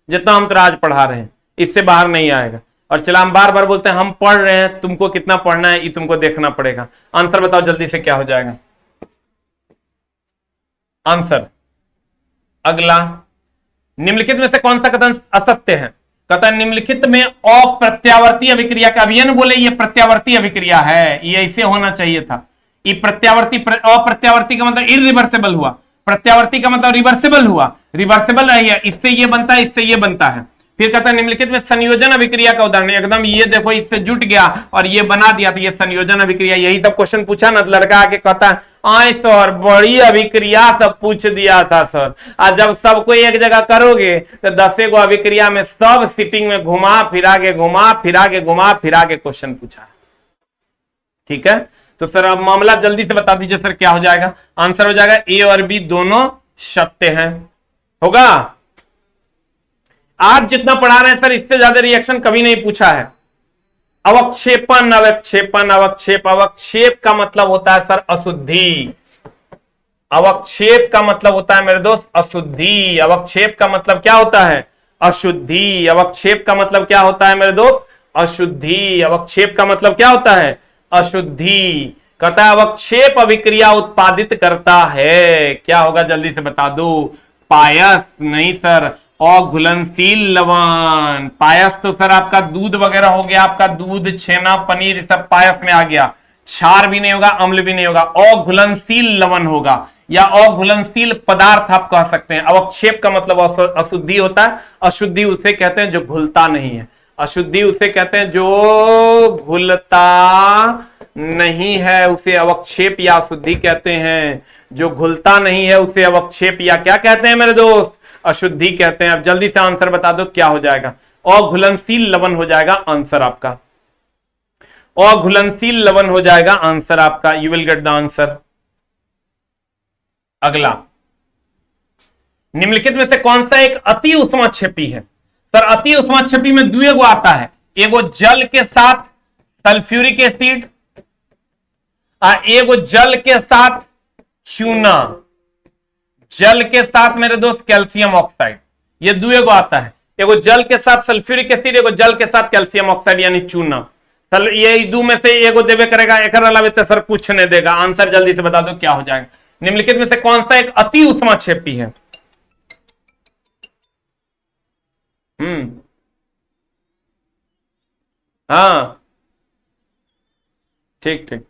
जितना हम तो आज पढ़ा रहे हैं, इससे बाहर नहीं आएगा। और चला हम बार बार बोलते हैं हम पढ़ रहे हैं, तुमको कितना पढ़ना है ये तुमको देखना पड़ेगा। आंसर बताओ जल्दी से क्या हो जाएगा आंसर। अगला, निम्नलिखित में से कौन सा कथन असत्य है? कहता है निम्नलिखित में अप्रत्यावर्ती अभिक्रिया का, अभियन बोले ये प्रत्यावर्ती अभिक्रिया है, ये ऐसे होना चाहिए था। ये प्रत्यावर्ती, अप्रत्यावर्ती का मतलब इरिवर्सिबल हुआ, प्रत्यावर्ती का मतलब रिवर्सिबल हुआ, रिवर्सिबल है, इससे ये बनता है, इससे ये बनता है। फिर कहता है निम्नलिखित में संयोजन अभिक्रिया का उदाहरण, एकदम ये देखो इससे जुट गया और ये बना दिया, तो ये संयोजन अभिक्रिया। यही सब क्वेश्चन पूछा ना, लड़का आके कहता है आए सर बड़ी अभिक्रिया सब पूछ दिया था सर, और जब सबको एक जगह करोगे तो 10 गो अभिक्रिया में सब सिटिंग में घुमा फिरा के घुमा फिरा के घुमा फिरा के क्वेश्चन पूछा। ठीक है, तो सर अब मामला जल्दी से बता दीजिए सर क्या हो जाएगा। आंसर हो जाएगा ए और बी दोनों सत्य हैं, होगा। आज जितना पढ़ा रहे हैं सर इससे ज्यादा रिएक्शन कभी नहीं पूछा है। अवक्षेपण, अवक्षेपण, अवक्षेप, अवक्षेप का मतलब होता है सर अशुद्धि, अवक्षेप का मतलब होता है मेरे दोस्त अशुद्धि। अवक्षेप का मतलब क्या होता है? अशुद्धि। अवक्षेप का मतलब क्या होता है मेरे दोस्त? अशुद्धि। अवक्षेप का मतलब क्या होता है? अशुद्धि। कहता है अवक्षेप अभिक्रिया उत्पादित करता है, क्या होगा जल्दी से बता दो। पायस नहीं सर, अघुलनशील लवण। पायस तो सर आपका दूध वगैरह हो गया, आपका दूध छेना पनीर सब पायस में आ गया। क्षार भी नहीं होगा, अम्ल भी नहीं होगा, अघुलनशील लवण होगा या अघुलनशील पदार्थ आप कह सकते हैं। अवक्षेप का मतलब अशुद्धि होता है। अशुद्धि उसे कहते हैं जो घुलता नहीं है, अशुद्धि उसे कहते हैं जो घुलता नहीं है, उसे अवक्षेप या अशुद्धि कहते हैं। जो घुलता नहीं है उसे अवक्षेप या क्या कहते हैं मेरे दोस्त? अशुद्धि कहते हैं। अब जल्दी से आंसर बता दो क्या हो जाएगा। अघुलनशील लवण हो जाएगा आंसर आपका, अघुलनशील लवण हो जाएगा आंसर आपका। You will get the answer. अगला, निम्नलिखित में से कौन सा एक अति उष्माक्षेपी है? सर अति उष्माक्षेपी में दो एगो आता है, एगो जल के साथ सल्फ्यूरिक एसिड, एगो जल के साथ चूना, जल के साथ मेरे दोस्त कैल्शियम ऑक्साइड। ये दो एगो आता है। एगो जल के साथ सल्फ्यूरिक एसिड, एगो जल के साथ कैल्शियम ऑक्साइड यानी चूना। ये दो में से एगो देवे करेगा, एक अलावे तो सर कुछ नहीं देगा। आंसर जल्दी से बता दो क्या हो जाएगा। निम्नलिखित में से कौन सा एक अति उष्माक्षेपी है? हाँ ठीक ठीक।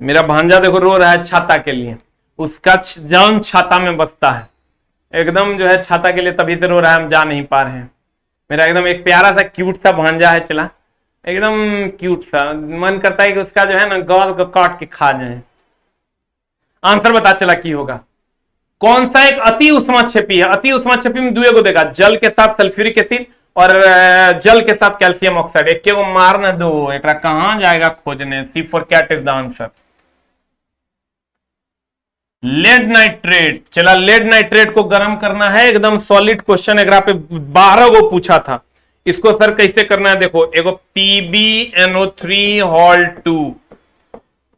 मेरा भांजा देखो रो रहा है छाता के लिए, उसका जान छाता में बसता है, एकदम जो है छाता के लिए तभी से रो रहा है, हम जा नहीं पा रहे हैं। मेरा एकदम एक प्यारा सा क्यूट सा भांजा है, चला एकदम क्यूट सा, मन करता है कि उसका जो है ना गौर को काट के खा जाए। आंसर बता चला की होगा। कौन सा एक अति उष्माक्षेपी है? अति उष्माक्षेपी में दुए को देगा, जल के साथ सल्फ्यूरिक एसिड और जल के साथ कैल्शियम ऑक्साइड। एक को मार न दो, एक कहां जाएगा खोजने। C for cat is the answer. Lead nitrate, चला लेड नाइट्रेट को गर्म करना है, एकदम सॉलिड क्वेश्चन एक पे 12 को पूछा था। इसको सर कैसे करना है देखो, एगो PbNO3 हॉल 2,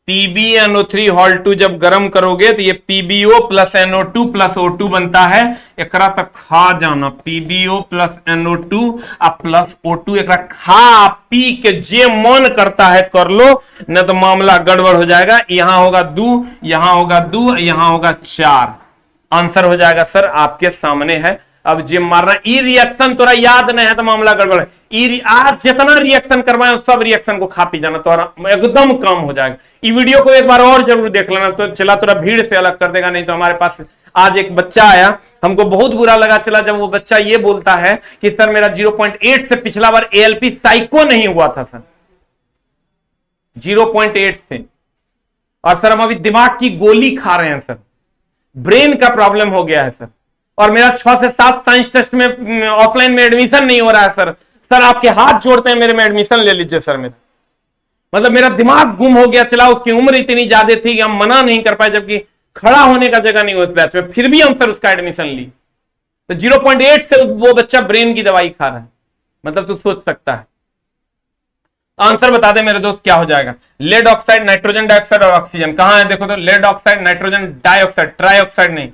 PbNO3 हॉल 2 जब गर्म करोगे तो ये PbO plus NO2 plus O2 बनता है। एकरा तक खा जाना, PbO plus NO2 plus O2, एकरा खा पी के जे मन करता है कर लो, न तो मामला गड़बड़ हो जाएगा। यहां होगा 2, यहां होगा 2, यहां होगा 4। आंसर हो जाएगा सर आपके सामने है। अब जे मारना, ई रिएक्शन तोरा याद नहीं है तो मामला गड़बड़ है। आज जितना रिएक्शन करवाए सब रिएक्शन को खा पी जाना, तोरा एकदम काम हो जाएगा। ई वीडियो को एक बार और जरूर देख लेना, तो चला तोरा भीड़ से अलग कर देगा। नहीं तो हमारे पास आज एक बच्चा आया, हमको बहुत बुरा लगा चला जब वो बच्चा ये बोलता है कि सर मेरा 0.8 से पिछला बार ALP साइको नहीं हुआ था सर, 0.8 से, और सर हम अभी दिमाग की गोली खा रहे हैं सर, ब्रेन का प्रॉब्लम हो गया है सर, और मेरा 6 से 7 साइंस टेस्ट में ऑफलाइन में एडमिशन नहीं हो रहा है सर। सर आपके हाथ जोड़ते हैं, मेरे में एडमिशन ले लीजिए सर। मेरा मतलब मेरा दिमाग गुम हो गया चला। उसकी उम्र इतनी ज्यादा थी कि हम मना नहीं कर पाए, जबकि खड़ा होने का जगह नहीं हो इस बैच में, फिर भी हम सर उसका एडमिशन ली। तो 0.8 से वो बच्चा ब्रेन की दवाई खा रहा है, मतलब तू सोच सकता है। आंसर बता दे मेरे दोस्त क्या हो जाएगा। लेड ऑक्साइड, नाइट्रोजन डाइऑक्साइड और ऑक्सीजन कहां है देखो तो, lead oxide, nitrogen dioxide, trioxide नहीं,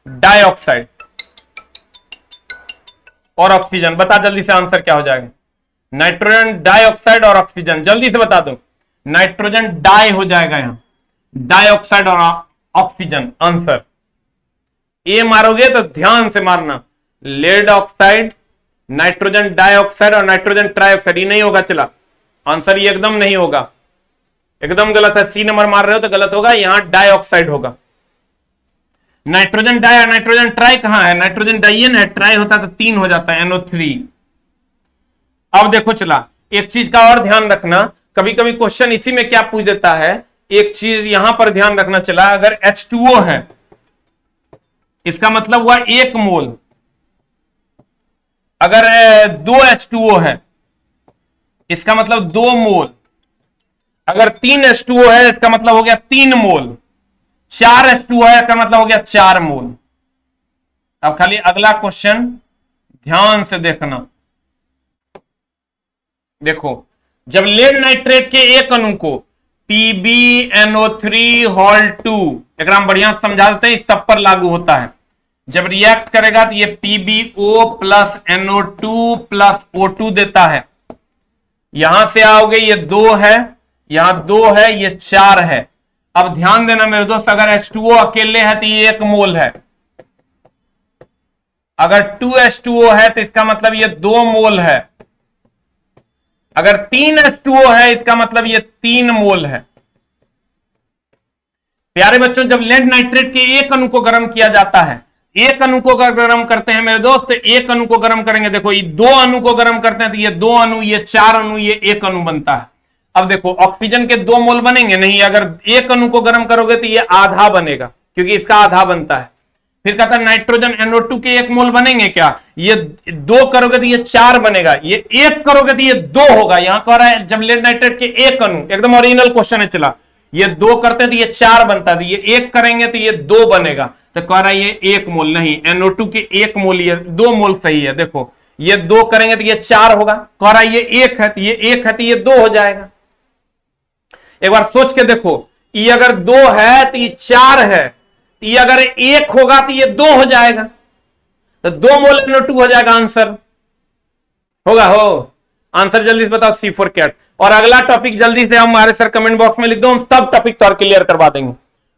डाइऑक्साइड और ऑक्सीजन। बता जल्दी से आंसर क्या हो जाएगा। नाइट्रोजन डाइऑक्साइड और ऑक्सीजन, जल्दी से बता दो। नाइट्रोजन डाई हो जाएगा यहां, डाइऑक्साइड और ऑक्सीजन। आंसर ए मारोगे तो ध्यान से मारना, लेड ऑक्साइड, नाइट्रोजन डाइऑक्साइड और नाइट्रोजन ट्राइऑक्साइड। ये नहीं होगा चला, आंसर ये एकदम नहीं होगा, एकदम गलत है। सी नंबर मार रहे हो तो गलत होगा, यहां डाइऑक्साइड होगा। नाइट्रोजन डाई और नाइट्रोजन ट्राई कहां है? नाइट्रोजन डाइएन है, ट्राई होता तो 3 हो जाता है, NO3। अब देखो चला, एक चीज का और ध्यान रखना, कभी कभी क्वेश्चन इसी में क्या पूछ देता है, एक चीज यहां पर ध्यान रखना चला, अगर H2O है इसका मतलब हुआ 1 मोल, अगर 2 H2O है इसका मतलब 2 मोल, अगर 3 H2O है इसका मतलब हो गया 3 मोल, 4 H2O है इसका मतलब हो गया 4 मोल। अब खाली अगला क्वेश्चन ध्यान से देखना। देखो, जब लेड नाइट्रेट के एक अणु को PbNO3 हॉल 2, एक बढ़िया समझा देते हैं, इस सब पर लागू होता है। जब रिएक्ट करेगा तो ये PbO plus NO2 plus O2 देता है। यहां से आओगे, ये 2 है, यहां 2 है, ये 4 है। अब ध्यान देना मेरे दोस्त, अगर H2O अकेले है तो ये 1 मोल है, अगर 2 H2O है तो इसका मतलब ये 2 मोल है, अगर 3 H2O है इसका मतलब ये 3 मोल है। प्यारे बच्चों, जब लेड नाइट्रेट के एक अणु को गर्म किया जाता है, एक अणु को गर्म करते हैं मेरे दोस्त, एक अणु को गर्म करेंगे, देखो ये 2 अणु को गर्म करते हैं तो ये 2 अणु, ये 4 अणु, ये 1 अणु बनता है। अब देखो, ऑक्सीजन के 2 मोल बनेंगे नहीं, अगर एक अणु को गर्म करोगे तो ये आधा बनेगा, क्योंकि इसका आधा बनता है। फिर कहता है नाइट्रोजन NO2 के 1 मोल बनेंगे क्या? ये 2 करोगे तो ये 4 बनेगा, ये 1 करोगे तो ये 2 होगा। यहां कह रहा है जब लेड नाइट्रेट के एक अणु, एकदम ओरिजिनल क्वेश्चन है चला, ये 2 करते हैं तो ये 4 बनता है, ये 1 करेंगे तो ये 2 बनेगा। तो कह रहा है ये 1 मोल नहीं, NO2 के 1 मोल, ये 2 मोल सही है। देखो, ये 2 करेंगे तो ये 4 होगा, कह रहा है ये 1 है तो ये 1 है तो ये 2 हो जाएगा। एक बार सोच के देखो, ये अगर 2 है तो ये 4 है, ये अगर 1 होगा तो ये 2 हो जाएगा। तो 2 मोल NO2 हो जाएगा आंसर, होगा हो आंसर जल्दी से बताओ, C4 कैट। और अगला टॉपिक जल्दी से हमारे सर कमेंट बॉक्स में लिख दो, हम सब टॉपिक तो क्लियर करवा देंगे।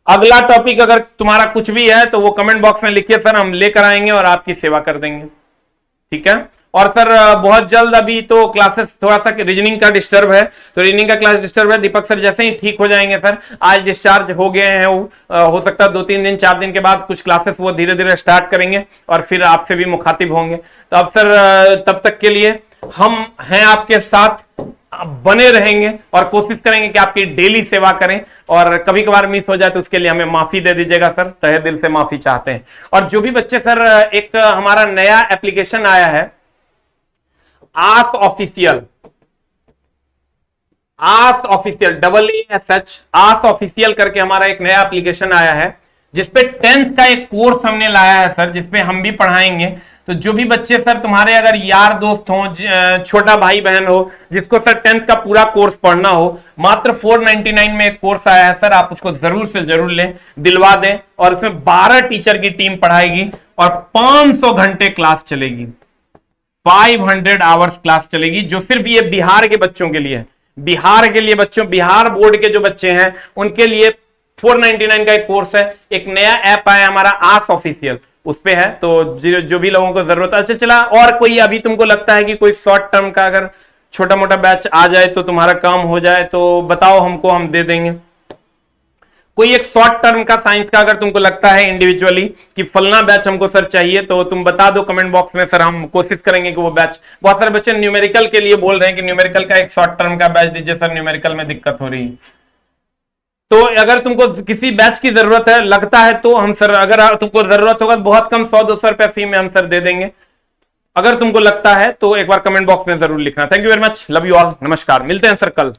अगला टॉपिक अगर तुम्हारा कुछ भी है तो वो कमेंट बॉक्स में लिखिए सर, हम लेकर आएंगे और आपकी सेवा कर देंगे, ठीक है। और सर बहुत जल्द अभी तो क्लासेस थोड़ा सा रीजनिंग का डिस्टर्ब है, तो रीजनिंग का क्लास डिस्टर्ब है। दीपक सर जैसे ही ठीक हो जाएंगे सर, आज डिस्चार्ज हो गए हैं वो, हो सकता है 2-3 दिन 4 दिन के बाद कुछ क्लासेस वो धीरे धीरे स्टार्ट करेंगे और फिर आपसे भी मुखातिब होंगे। तो अब सर तब तक के लिए हम हैं आपके साथ, बने रहेंगे और कोशिश करेंगे कि आपकी डेली सेवा करें, और कभी कभार मिस हो जाए तो उसके लिए हमें माफी दे दीजिएगा सर, तहे दिल से माफी चाहते हैं। और जो भी बच्चे सर, एक हमारा नया एप्लीकेशन आया है ask official, ask official AASH ask official करके हमारा एक नया एप्लीकेशन आया है, जिसपे 10th का एक कोर्स हमने लाया है सर, जिसपे हम भी पढ़ाएंगे। तो जो भी बच्चे सर तुम्हारे अगर यार दोस्त हो, छोटा भाई बहन हो, जिसको सर 10th का पूरा कोर्स पढ़ना हो, मात्र 499 में एक कोर्स आया है सर, आप उसको जरूर से जरूर लें, दिलवा दें। और उसमें 12 टीचर की टीम पढ़ाएगी और 500 घंटे क्लास चलेगी, 500 आवर्स क्लास चलेगी, जो सिर्फ ये बिहार के बच्चों के लिए है। बिहार के लिए बच्चों, बिहार बोर्ड के जो बच्चे हैं उनके लिए 499 का एक कोर्स है। एक नया ऐप आया हमारा आस्क ऑफिशियल, उस पे है, तो जो भी लोगों को जरूरत है। अच्छा चला, और कोई अभी तुमको लगता है कि कोई शॉर्ट टर्म का अगर छोटा मोटा बैच आ जाए तो तुम्हारा काम हो जाए तो बताओ हमको, हम दे देंगे। कोई एक शॉर्ट टर्म का साइंस का अगर तुमको लगता है इंडिविजुअली कि फलना बैच हमको सर चाहिए, तो तुम बता दो कमेंट बॉक्स में सर, हम कोशिश करेंगे कि वो बैच। बहुत सारे बच्चे न्यूमेरिकल के लिए बोल रहे हैं कि न्यूमेरिकल का एक शॉर्ट टर्म का बैच दीजिए सर, न्यूमेरिकल में दिक्कत हो रही है। तो अगर तुमको किसी बैच की जरूरत है, लगता है तो हम सर, अगर तुमको जरूरत होगा बहुत कम 100-200 रुपए फी में हम सर दे देंगे। अगर तुमको लगता है तो एक बार कमेंट बॉक्स में जरूर लिखना। Thank you very much, love you all, नमस्कार, मिलते हैं सर कल।